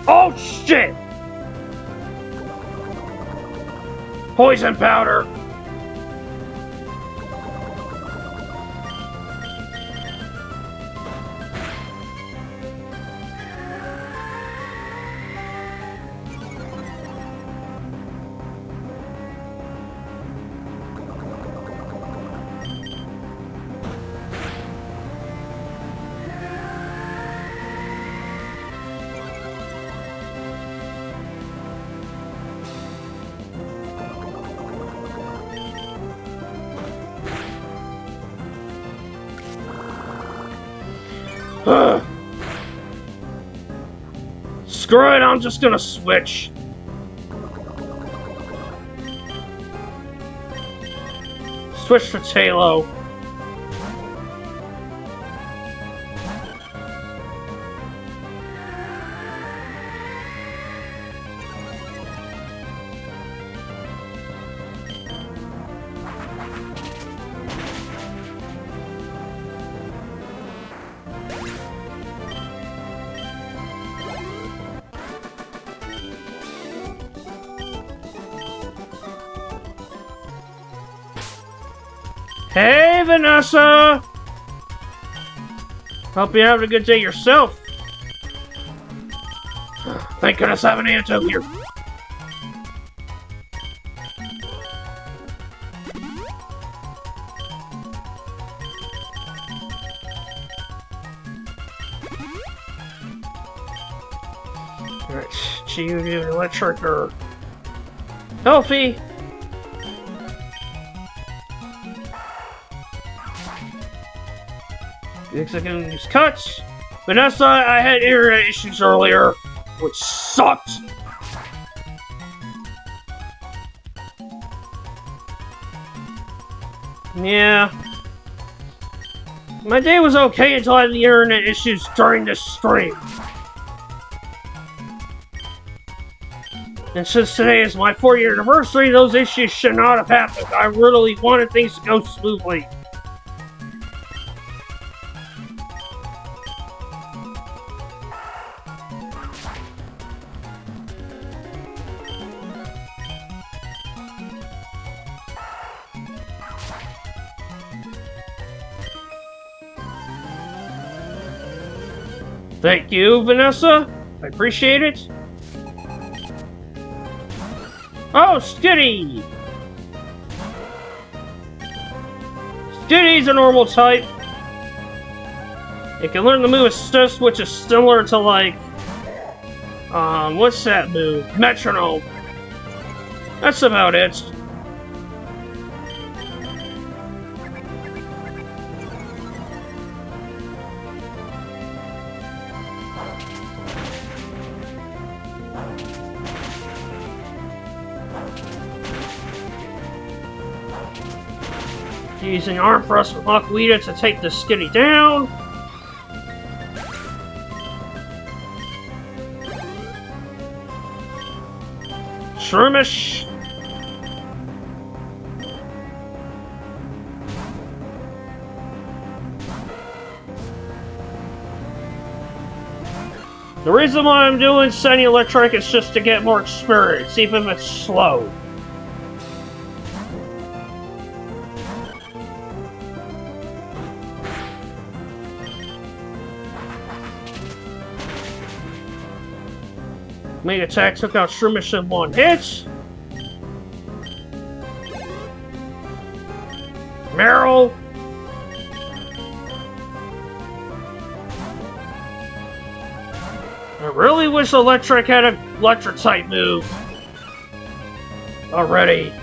Oh shit! Poison powder! Screw it, I'm just gonna switch. Switch to Tailo. Hey, Vanessa! Hope you're having a good day yourself. Thank goodness I have an antidote here. Alright, Geodude, Electric, or Healthy. Because I can use cuts. Vanessa, I had internet issues earlier, which sucked. Yeah. My day was okay until I had the internet issues during this stream. And since today is my 4th anniversary, those issues should not have happened. I really wanted things to go smoothly. Thank you, Vanessa. I appreciate it. Oh, Skitty! Skitty's a normal type. It can learn the move Assist, which is similar to, like... what's that move? Metronome. That's about it. Using Arm Thrust with Muckwheater to take the Skitty down. Shroomish. The reason why I'm doing Semi-Electric is just to get more experience, even if it's slow. Main attack took out Shroomish in one hit. Meryl. I really wish Electric had an Electric type move already.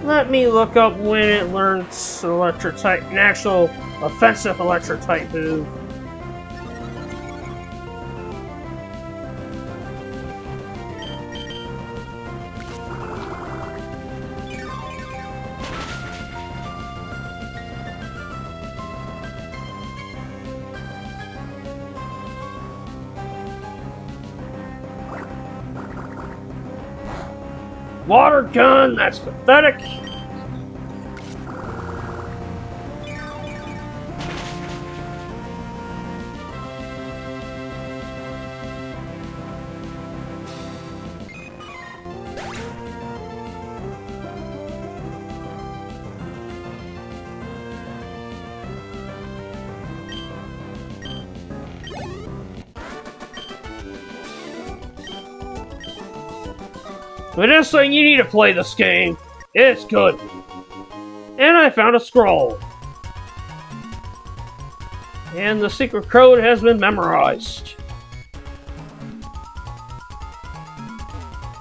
Let me look up when it learns Electric type, an actual offensive Electric type move. Water gun, that's pathetic. Vanessa, you need to play this game. It's good. And I found a scroll. And the secret code has been memorized.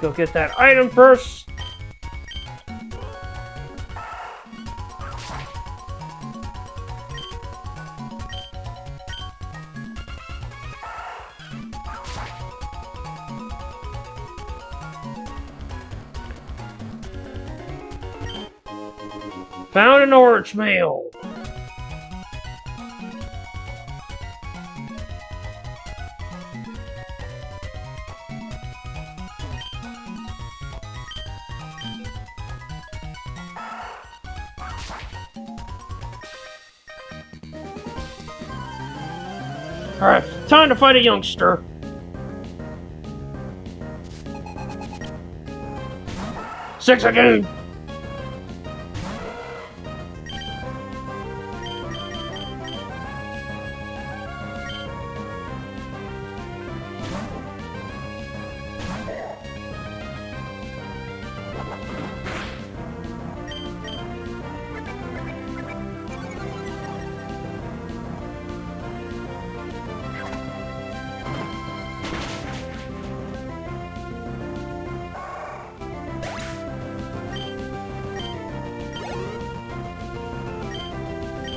Go get that item first. Found an orange mail. Alright, time to fight a youngster. Six again!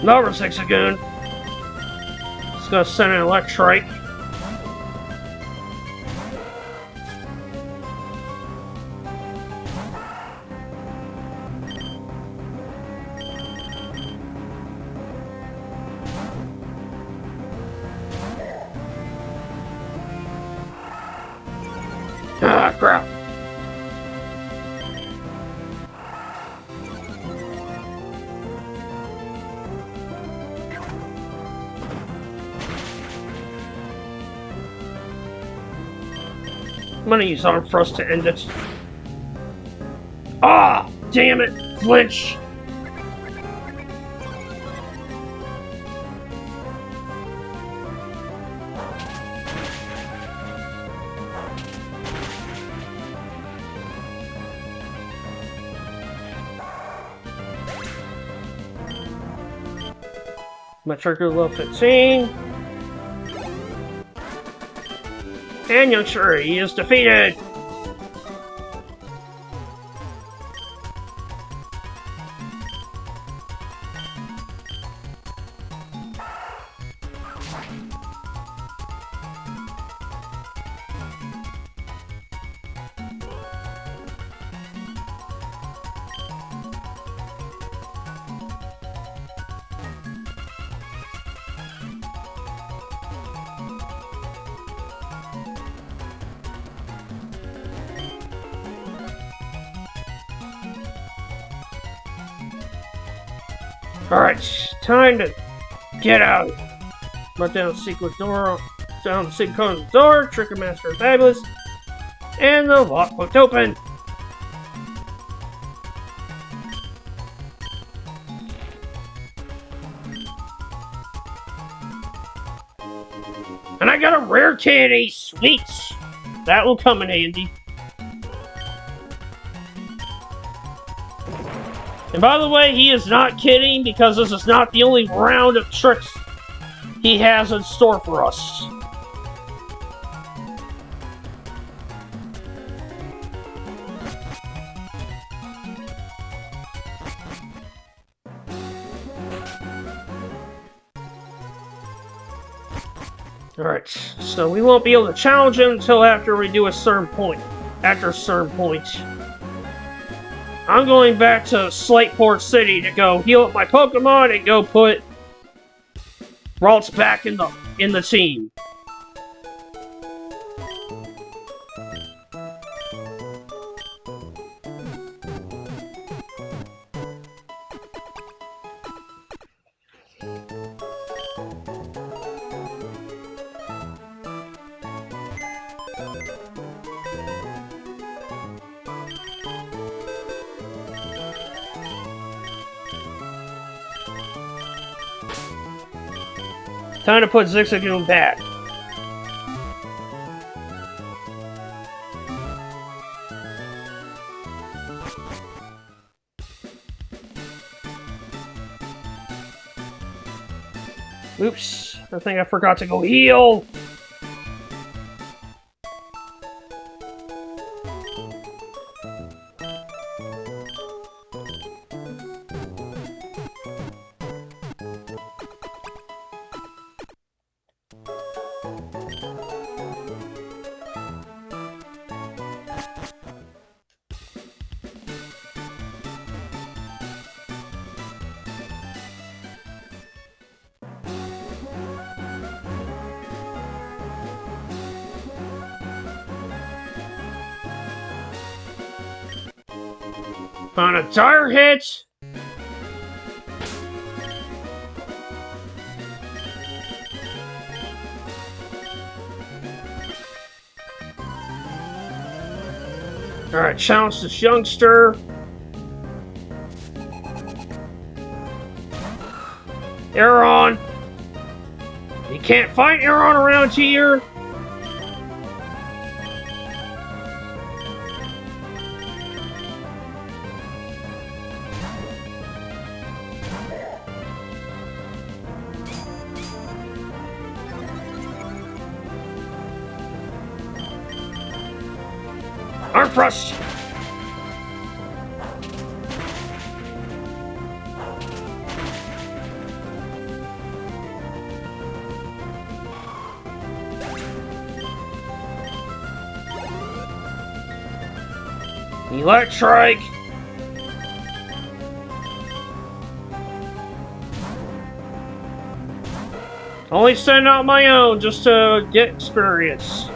Number 6 again. Just gonna send an Electrike. Ah, crap. I'm gonna use Arm Thrust to end it. Ah! Damn it! Flinch! Matriculate level 15. And Youngster, he is defeated! Alright, time to get out. Run down the secret door, down the secret door, Tricker Master is fabulous, and the lock won't open. And I got a rare candy, sweet! That will come in handy. And by the way, he is not kidding, because this is not the only round of tricks he has in store for us. Alright, so we won't be able to challenge him until after we do a certain point. After a certain point. I'm going back to Slateport City to go heal up my Pokemon and go put Ralts back in the team. Time to put Zigzagoon back. Oops, I think I forgot to go heal. On a tire hit! Alright, challenge this youngster. Aeron! You can't fight Aeron around here! Arm thrust! Electric! Only send out my own just to get experience.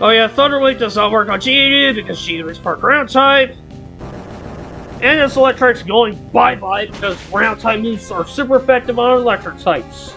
Oh yeah, Thunderwave does not work on Geodude because Geodude is part ground type. And this Electric's going bye-bye because ground type moves are super effective on electric types.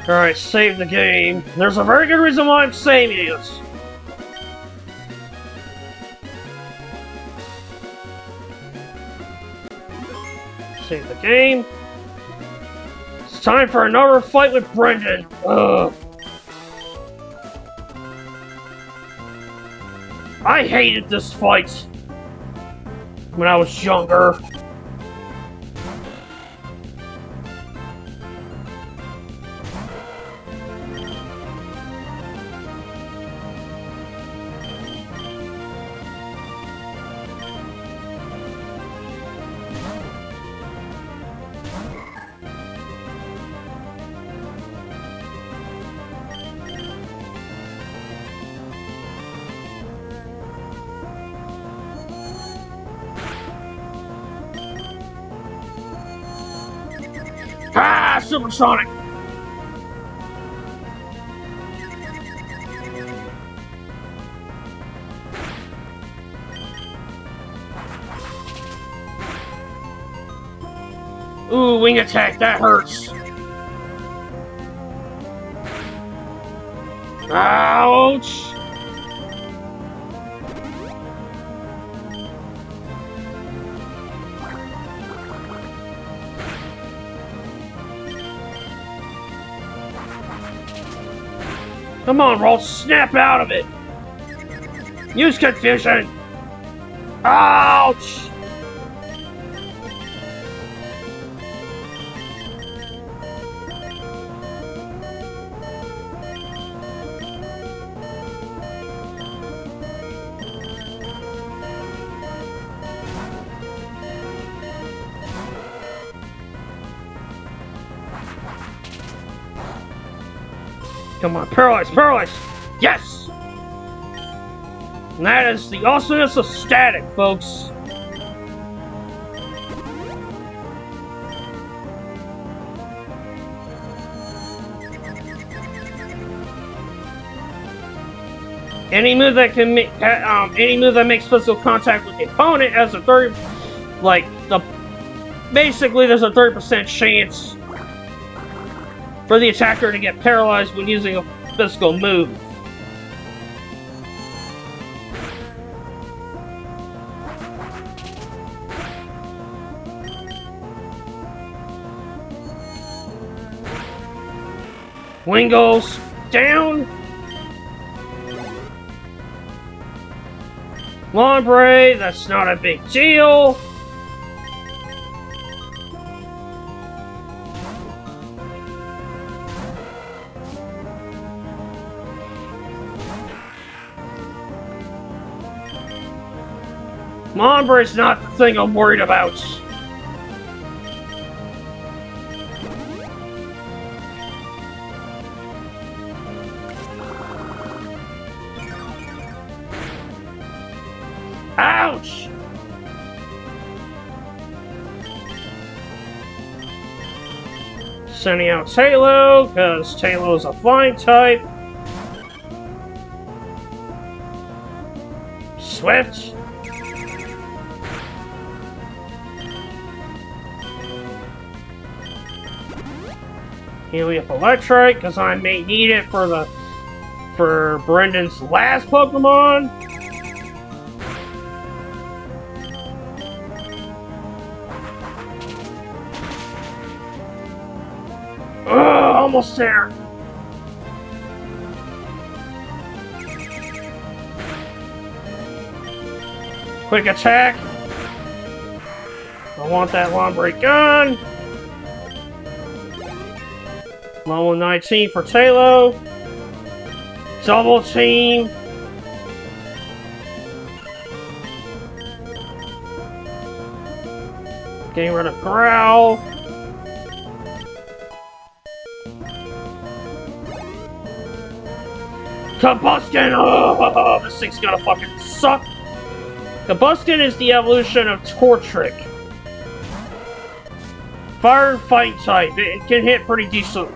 Alright, save the game. There's a very good reason why I'm saving it. Save the game. It's time for another fight with Brendan. Ugh. I hated this fight when I was younger. Ah, Supersonic! Ooh, wing attack, that hurts. Ouch! Come on, Roll, snap out of it! Use confusion! Ouch! Come on, paralyze, paralyze! Yes! And that is the awesomeness of static, folks. Any move that can make any move that makes physical contact with the opponent has a 30, basically there's a 30% chance for the attacker to get paralyzed when using a physical move. Wing goes down. Lombre, that's not a big deal. Lombre's not the thing I'm worried about. Ouch! Sending out Talo, because Talo is a flying type. Swift. Healing up Electrike, because I may need it for Brendan's last Pokemon. Ugh, almost there. Quick attack. I want that Lombre gun. Level 19 for Talo. Double team. Getting rid of Growl. Combustion! Oh, this thing's gonna fucking suck. Combustion is the evolution of Tortric. Fire and fight type. It can hit pretty decent.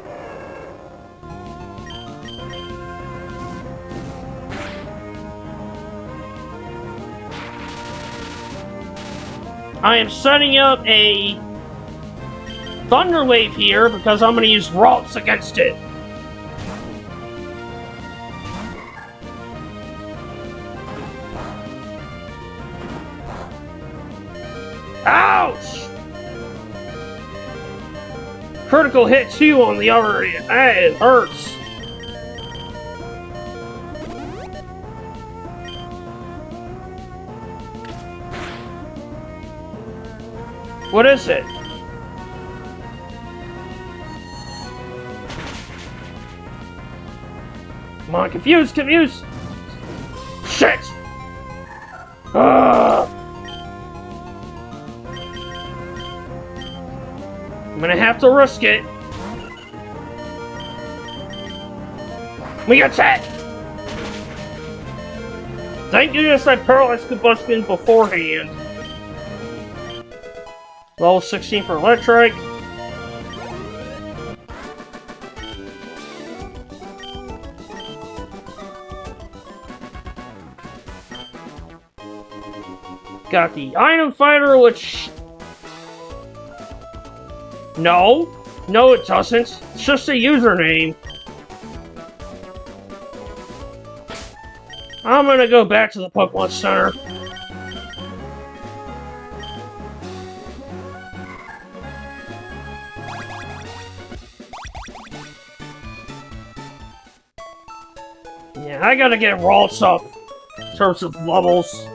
I am setting up a Thunder Wave here because I'm going to use Rocks against it. Critical hit 2 on the other end. It hurts. What is it? Come on, confused! Shit! I'm gonna have to risk it. We got that! Thank goodness I paralyzed combustion beforehand. Level 16 for electric. Got the item fighter, which... No, it doesn't. It's just a username. I'm gonna go back to the Pokemon Center. Yeah, I gotta get Ralts up in terms of levels.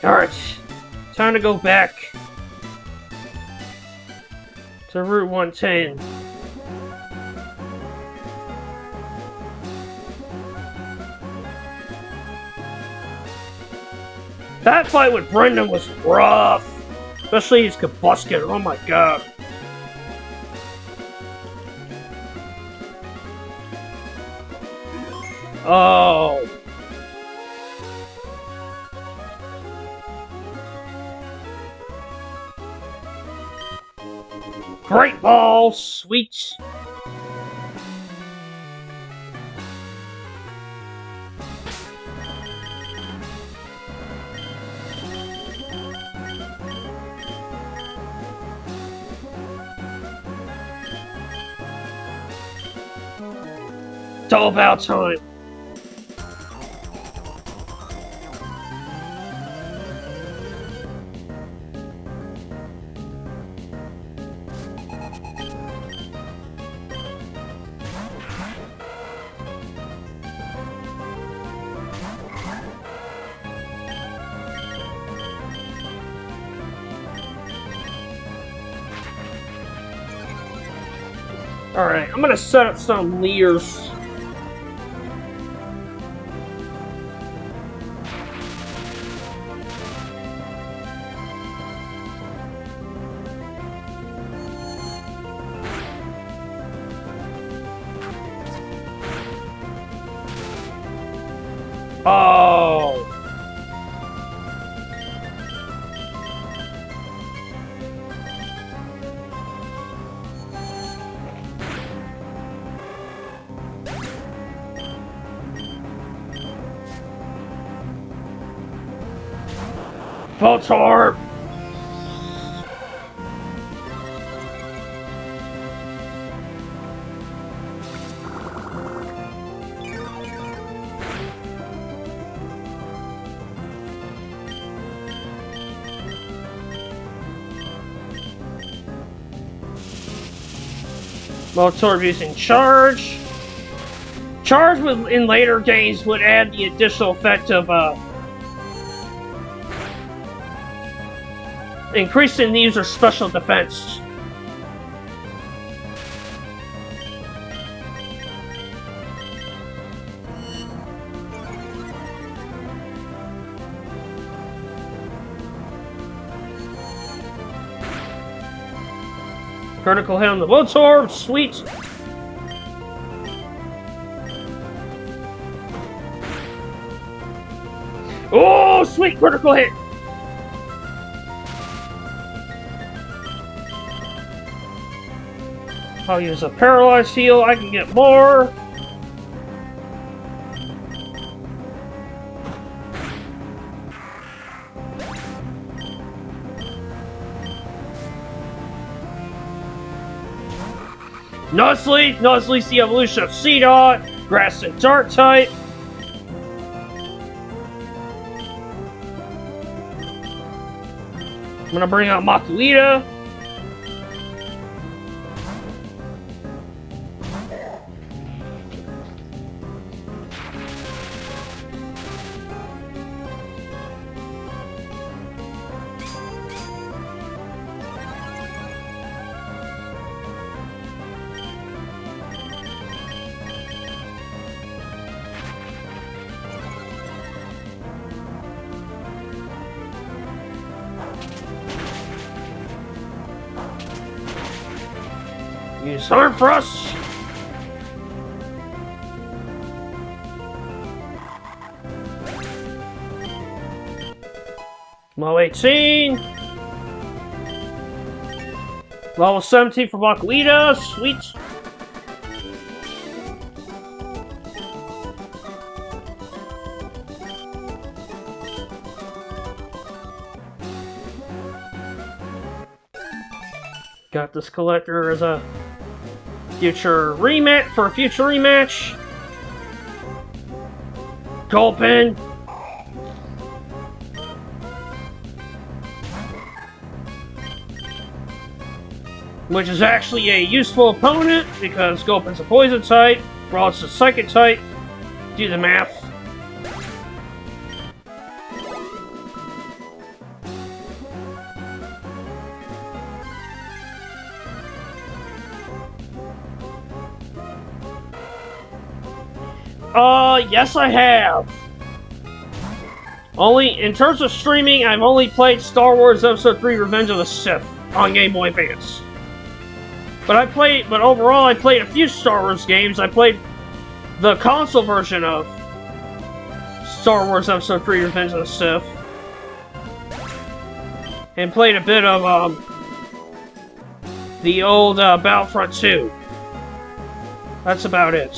Alright, time to go back to Route 110. That fight with Brendan was rough, especially his combustion. Oh my god. Oh. Great ball, sweet. It's all about time. Alright, I'm gonna set up some leers. Oh. Voltorb! Voltorb using Charge. Charge in later games would add the additional effect of increasing the user's special defense. Critical hit on the Voltorb, sweet! Oh, sweet critical hit! I'll use a paralyzed heal, I can get more. Nuzleaf! Nuzleaf's the evolution of Seedot, Grass and Dark type. I'm gonna bring out Makuita. Use Arm Thrust. Level 18. Level 17 for Makuita. Sweet. Got this collector as a future rematch for a future rematch. Gulpin. Which is actually a useful opponent because Gulpin's a poison type, Ralt's a psychic type. Do the math. Yes I have. Only, in terms of streaming, I've only played Star Wars Episode 3 Revenge of the Sith on Game Boy Advance. But overall I played a few Star Wars games. I played the console version of Star Wars Episode 3 Revenge of the Sith. And played a bit of, the old, Battlefront 2. That's about it.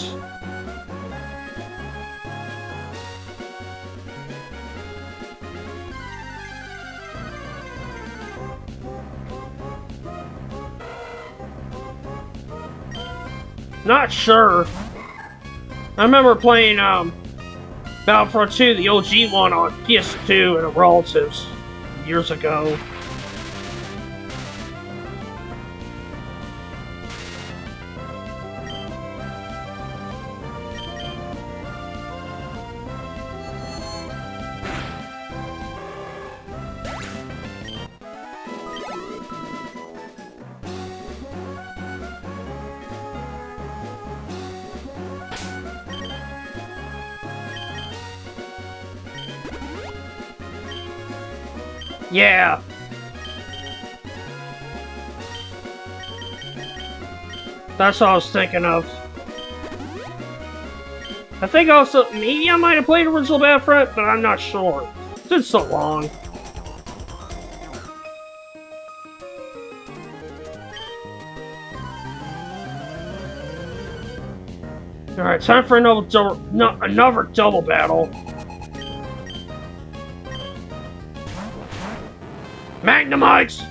Not sure. I remember playing Battlefront 2, the OG one, on PS2 and a relatives years ago. Yeah. That's what I was thinking of. I think also, maybe I might have played original Battlefront, but I'm not sure. It's been so long. Alright, time for another double battle. Magnemites!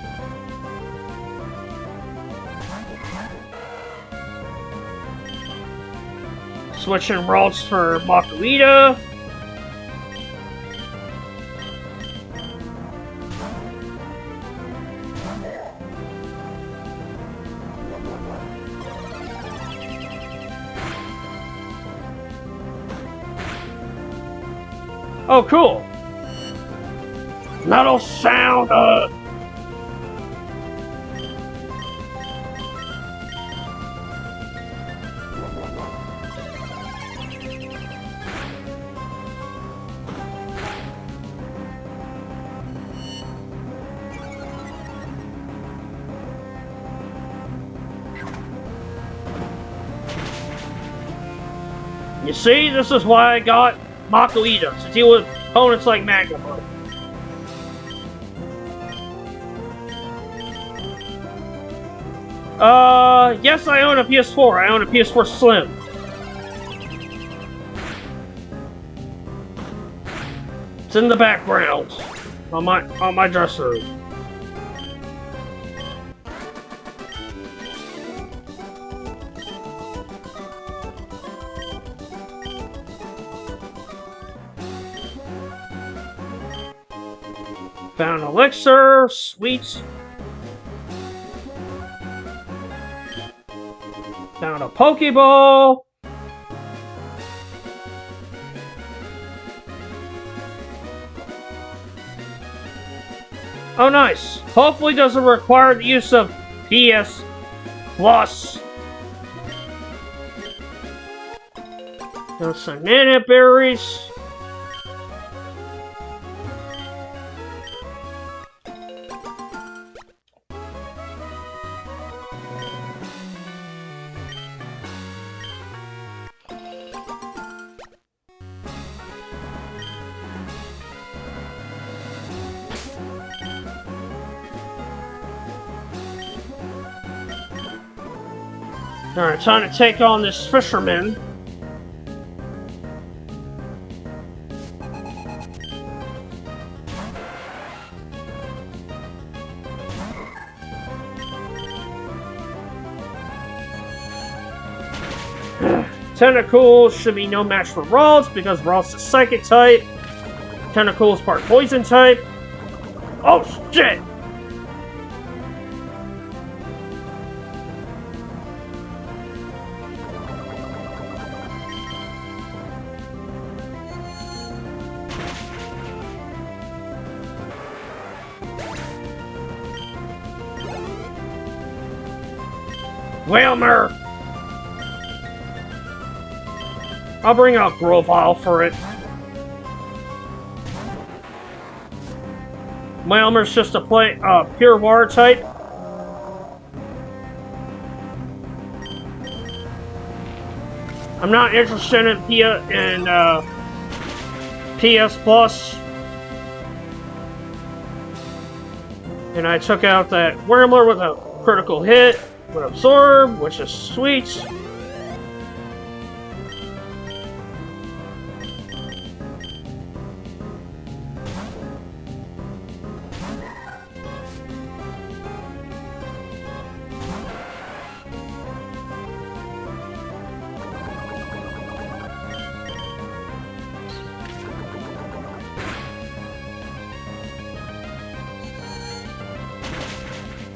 Switching Ralts for Makuita. Oh, cool. Metal sound, You see, this is why I got Makuita, to deal with opponents like Magnemite. Yes, I own a PS4. I own a PS4 Slim. It's in the background on my dresser. Found elixir, sweet. Found a Pokeball. Oh, nice. Hopefully doesn't require the use of PS Plus. Got some Nana berries. Alright, time to take on this fisherman. Tentacles should be no match for Ralts because Ralts is Psychic type. Tentacle is part Poison type. Oh shit! Whalmer! I'll bring out Grovyle for it. Whalmer's just a pure water type. I'm not interested in PS Plus. And I took out that Whalmer with a critical hit. With Absorb, which is sweet.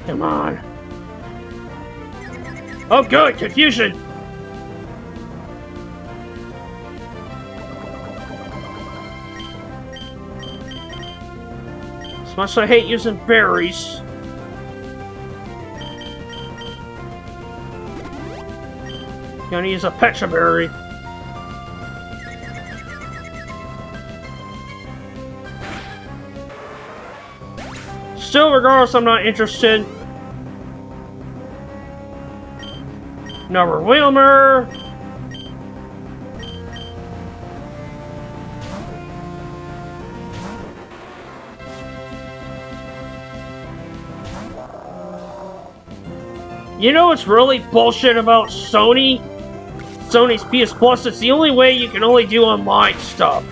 Come on. Oh good, confusion! As much as I hate using berries. Gonna use a Pecha Berry. Still, regardless, I'm not interested. Another Whalmer. You know what's really bullshit about Sony? Sony's PS Plus, it's the only way you can only do online stuff.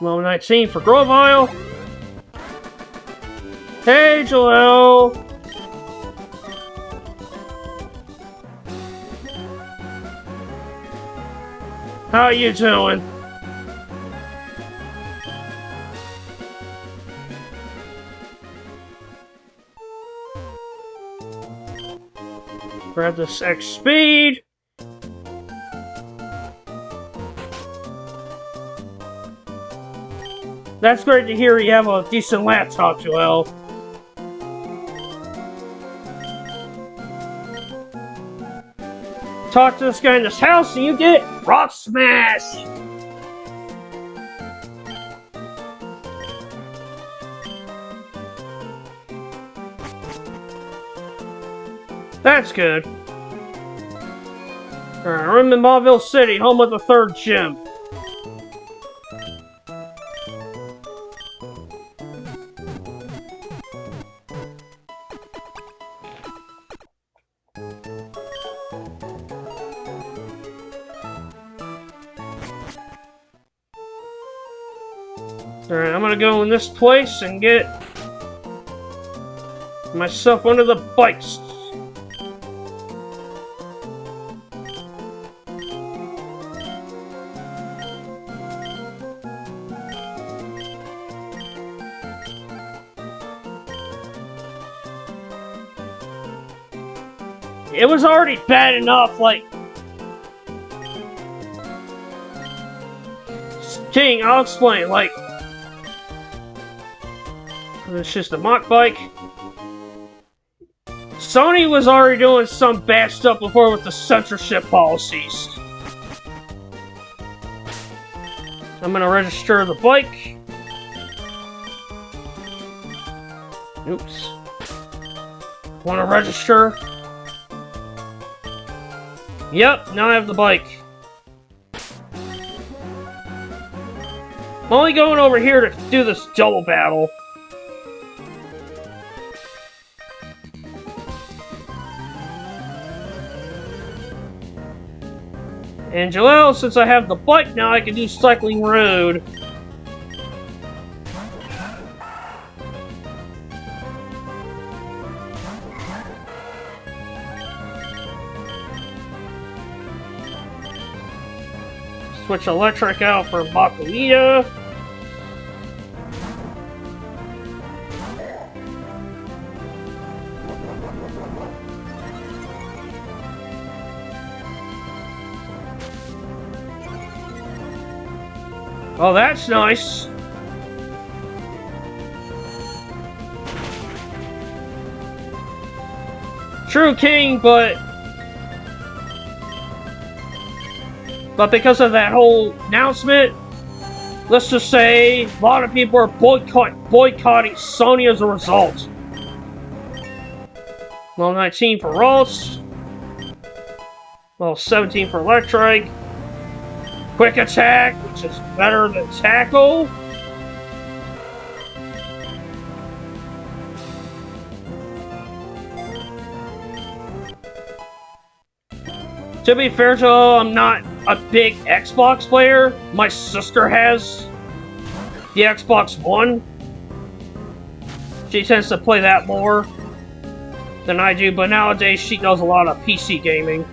Level 19 for Grovyle. Hey, Joel. How you doing? Grab this X speed. That's great to hear you have a decent laptop, Joel. Talk to this guy in this house and you get Rock Smash! That's good. Alright, I'm in Mauville City, home of the third gym. Alright, I'm gonna go in this place and get myself under the bikes. It was already bad enough, like... King, I'll explain, like... It's just a mock bike. Sony was already doing some bad stuff before with the censorship policies. I'm gonna register the bike. Oops. Wanna register? Yep, now I have the bike. I'm only going over here to do this double battle. And Jaleel, since I have the bike now, I can do Cycling Road. Switch electric out for Bakuita. Oh, that's nice. True, King, but because of that whole announcement, let's just say a lot of people are boycotting Sony as a result. Level 19 for Ross. Level 17 for Electric. Quick Attack, which is better than Tackle. To be fair, Joe, I'm not a big Xbox player. My sister has the Xbox One. She tends to play that more than I do, but nowadays she does a lot of PC gaming.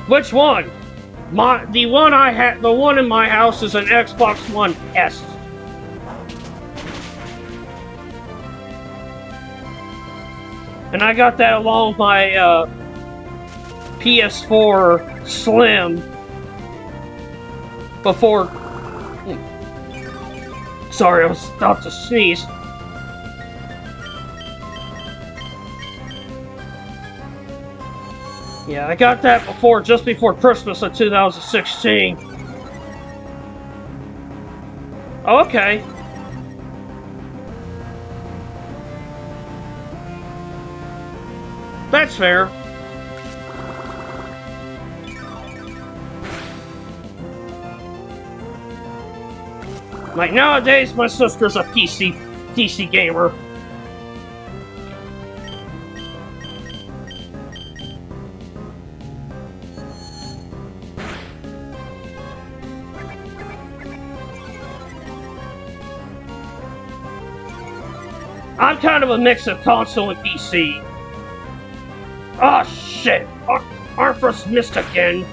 Which one? The one in my house is an Xbox One S. And I got that along with my PS4 Slim before. Sorry, I was about to sneeze. Yeah, I got that just before Christmas of 2016. Oh, okay. That's fair. Like, nowadays, my sister's a PC gamer. I'm kind of a mix of console and PC. Oh shit! Armfrost missed again.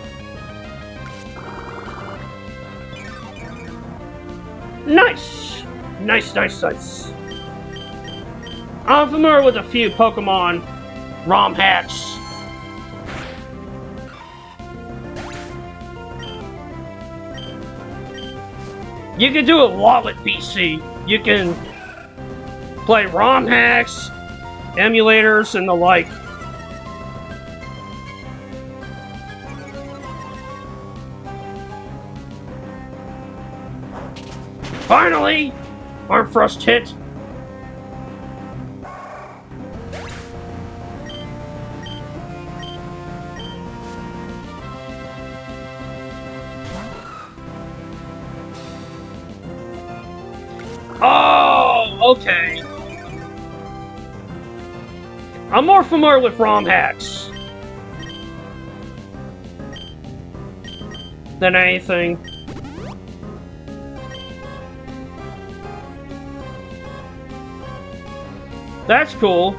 Nice! Nice. I'm familiar with a few Pokemon ROM hacks. You can do a lot with PC. You can play ROM hacks, emulators, and the like. Finally! Armfrost hit. Oh, okay. I'm more familiar with ROM hacks than anything. That's cool.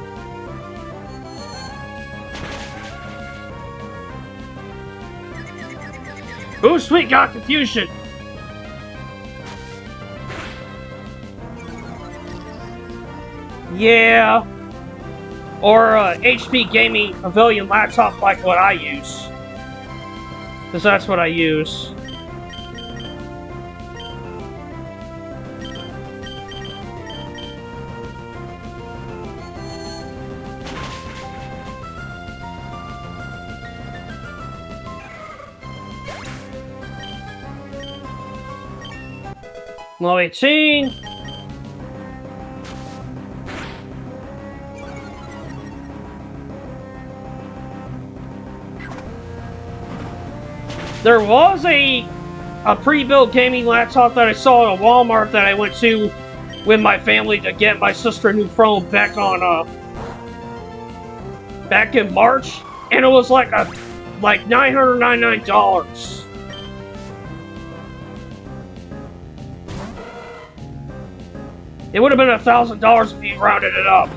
Ooh, sweet, got confusion. Yeah. Or HP gaming pavilion laptop like what I use. Because that's what I use. Level 18. There was a pre-built gaming laptop that I saw at a Walmart that I went to with my family to get my sister a new phone back in March, and it was like $999. It would have been $1,000 if you rounded it up.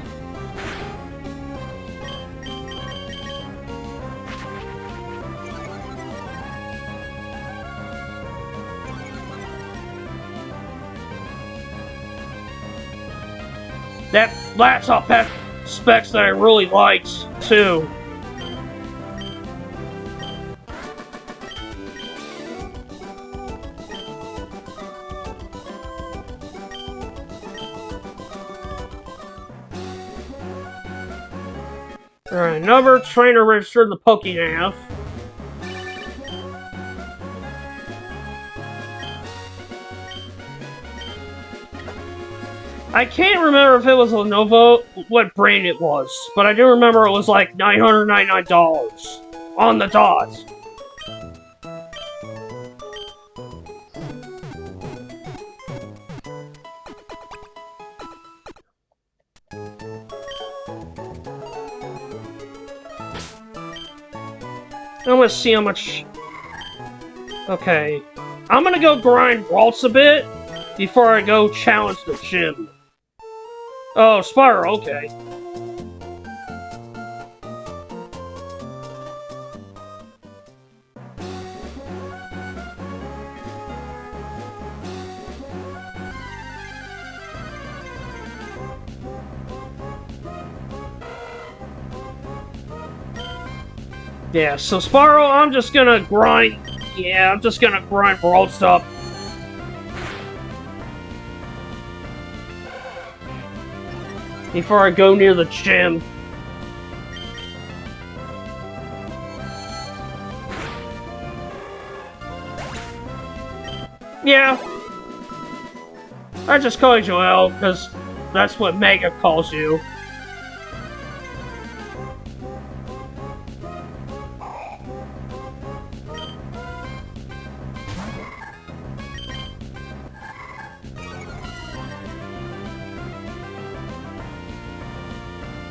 That laptop had specs that I really liked, too. Alright, another trainer registered in the PokéNav. I can't remember if it was Lenovo, what brand it was, but I do remember it was like $999 on the dot. I'm gonna see how much... Okay. I'm gonna go grind Waltz a bit before I go challenge the gym. Oh, Spyro, okay. Yeah, so Spyro, I'm just gonna grind... Yeah, I'm just gonna grind Waltz up. Before I go near the gym. Yeah. I just call you Joel, because that's what Mega calls you.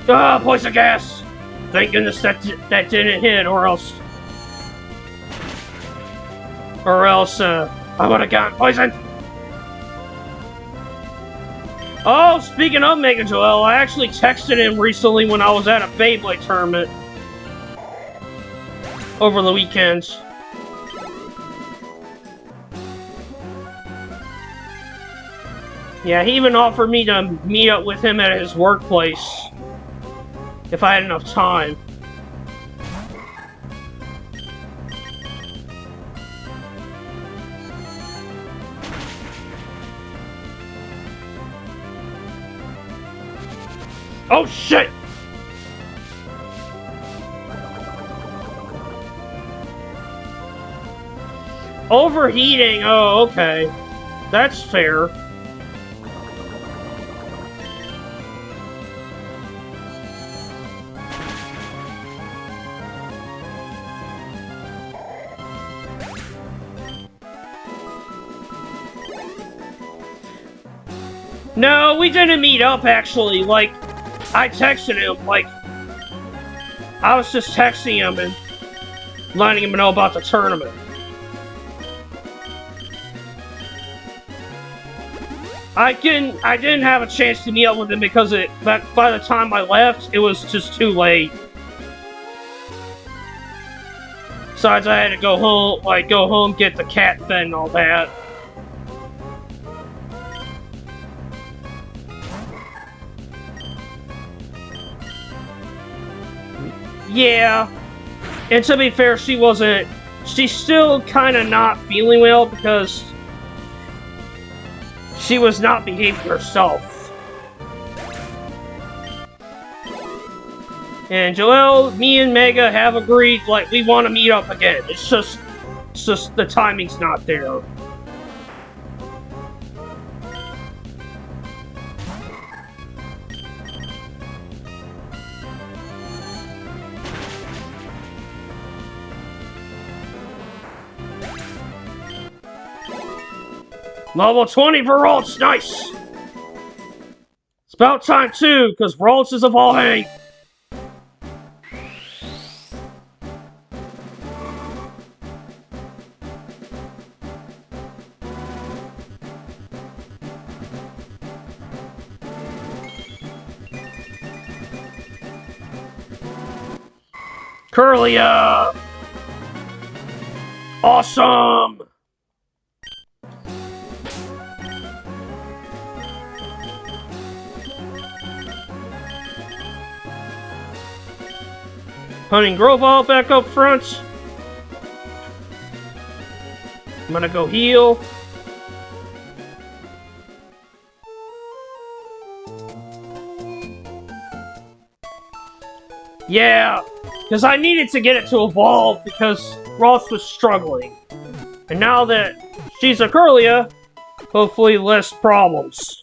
Ah, poison gas! Thank goodness that didn't hit, or else I would've gotten poisoned! Oh, speaking of Mega Joel, I actually texted him recently when I was at a Beyblade tournament. Over the weekend. Yeah, he even offered me to meet up with him at his workplace. If I had enough time. Oh shit! Overheating, oh okay. That's fair. No, we didn't meet up, actually. Like, I texted him, like, I was just texting him and letting him know about the tournament. I didn't have a chance to meet up with him because by the time I left, it was just too late. Besides, I had to go home, get the cat fed and all that. Yeah. And to be fair, she's still kind of not feeling well because she was not behaving herself. And Joel, me and Mega have agreed, like, we want to meet up again. It's just the timing's not there. Level 20 for Ralts, nice! It's about time too, because Ralts is evolving! Curlia! Awesome! Hunting Grovall back up front. I'm gonna go heal. Yeah, because I needed to get it to evolve because Ross was struggling. And now that she's a Curlia, hopefully less problems.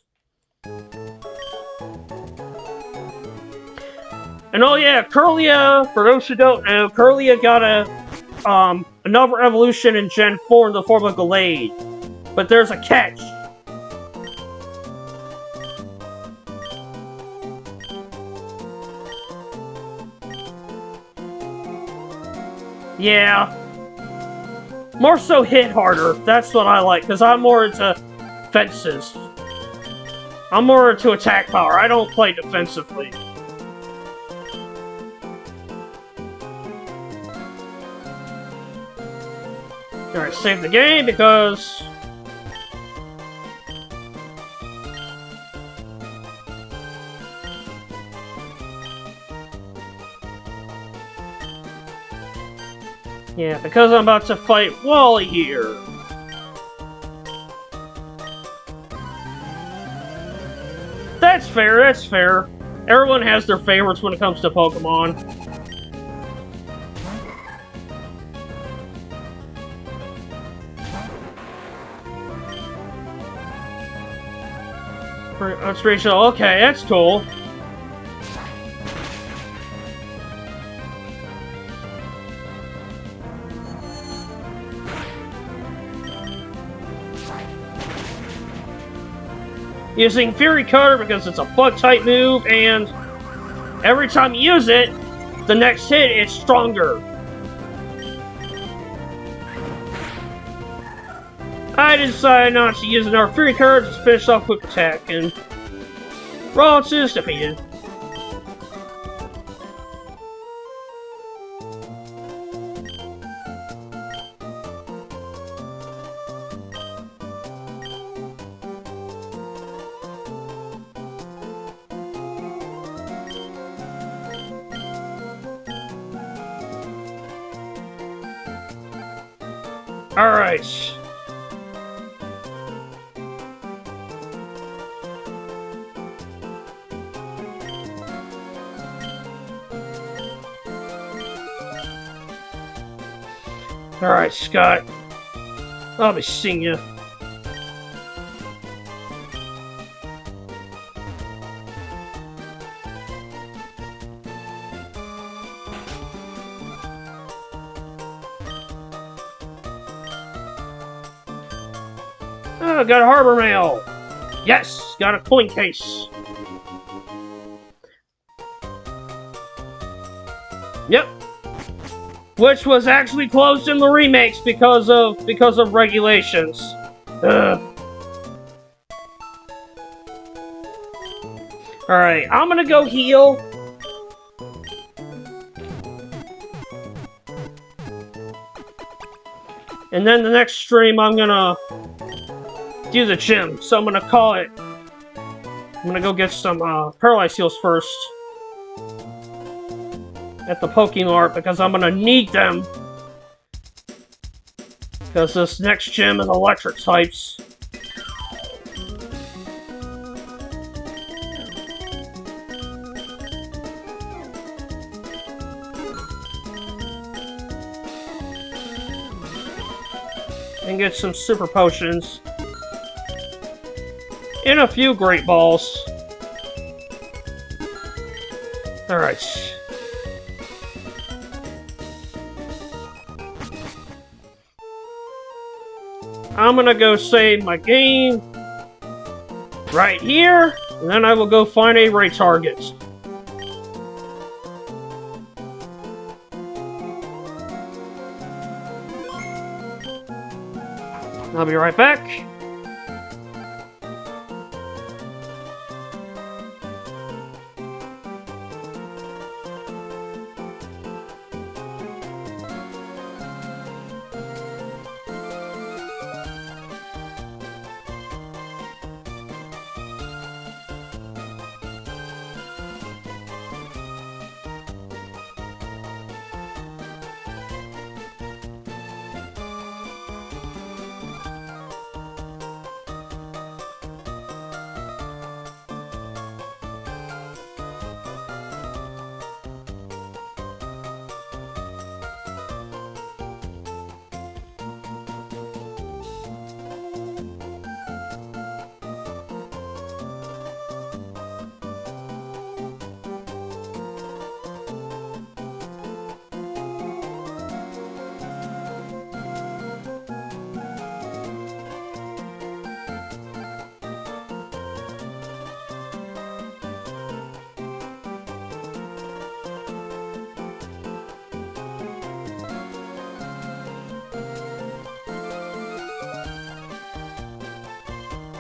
And oh yeah, Curlia, for those who don't know, Curlia got another evolution in Gen 4 in the form of Gallade. But there's a catch. Yeah. More so hit harder, that's what I like, because I'm more into fences. I'm more into attack power, I don't play defensively. Alright, save the game because... yeah, because I'm about to fight Wally here. That's fair, that's fair. Everyone has their favorites when it comes to Pokemon. Inspiration, okay, that's cool. Using Fury Cutter because it's a bug-type move, and every time you use it, the next hit is stronger. I decided not to use another Fury Cutter to finish off Quick Attack, and Ralts is defeated. Alright. Alright, Scott. I'll be seeing you. Oh, got a harbor mail. Yes, got a coin case. Yep, which was actually closed in the remakes because of regulations. Alright, I'm gonna go heal. And then the next stream, I'm gonna do the gym. So I'm gonna call it. I'm gonna go get some paralyzed heals first. At the Pokemart, because I'm gonna need them. Because this next gym is electric types. And get some super potions. And a few great balls. Alright. I'm gonna go save my game right here, and then I will go find a raid target. I'll be right back.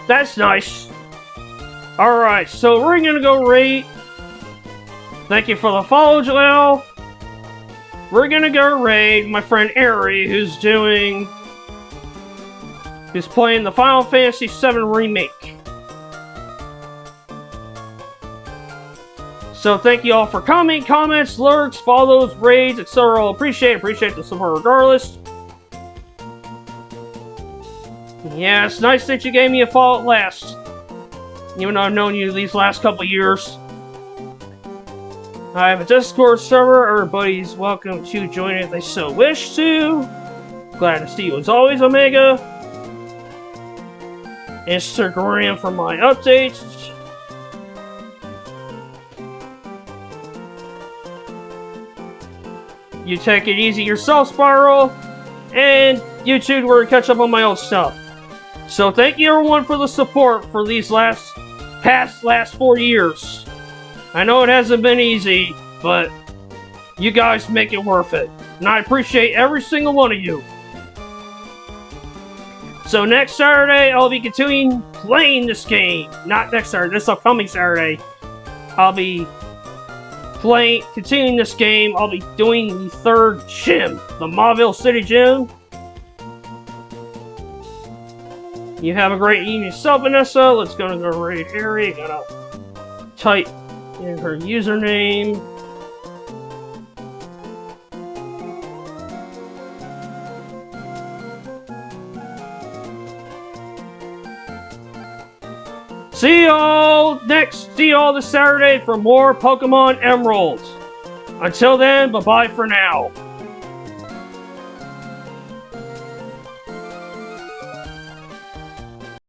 That's nice. Alright, so we're gonna go raid. Thank you for the follow, Joel. We're gonna go raid my friend Ari, who's playing the Final Fantasy VII Remake. So thank you all for comments, lurks, follows, raids, etc. Appreciate the support regardless. Yeah, it's nice that you gave me a follow at last. Even though I've known you these last couple years. I have a Discord server. Everybody's welcome to join if they so wish to. Glad to see you as always, Omega. Instagram for my updates. You take it easy yourself, Spiral. And YouTube where to catch up on my old stuff. So thank you everyone for the support for these last 4 years. I know it hasn't been easy, but you guys make it worth it. And I appreciate every single one of you. So next Saturday, I'll be continuing playing this game. Not next Saturday, this upcoming Saturday. I'll be continuing this game. I'll be doing the third gym, the Mauville City Gym. You have a great evening yourself, Vanessa. Let's go to the raid area. Gotta type in her username. See y'all this Saturday for more Pokemon Emerald. Until then, bye-bye for now.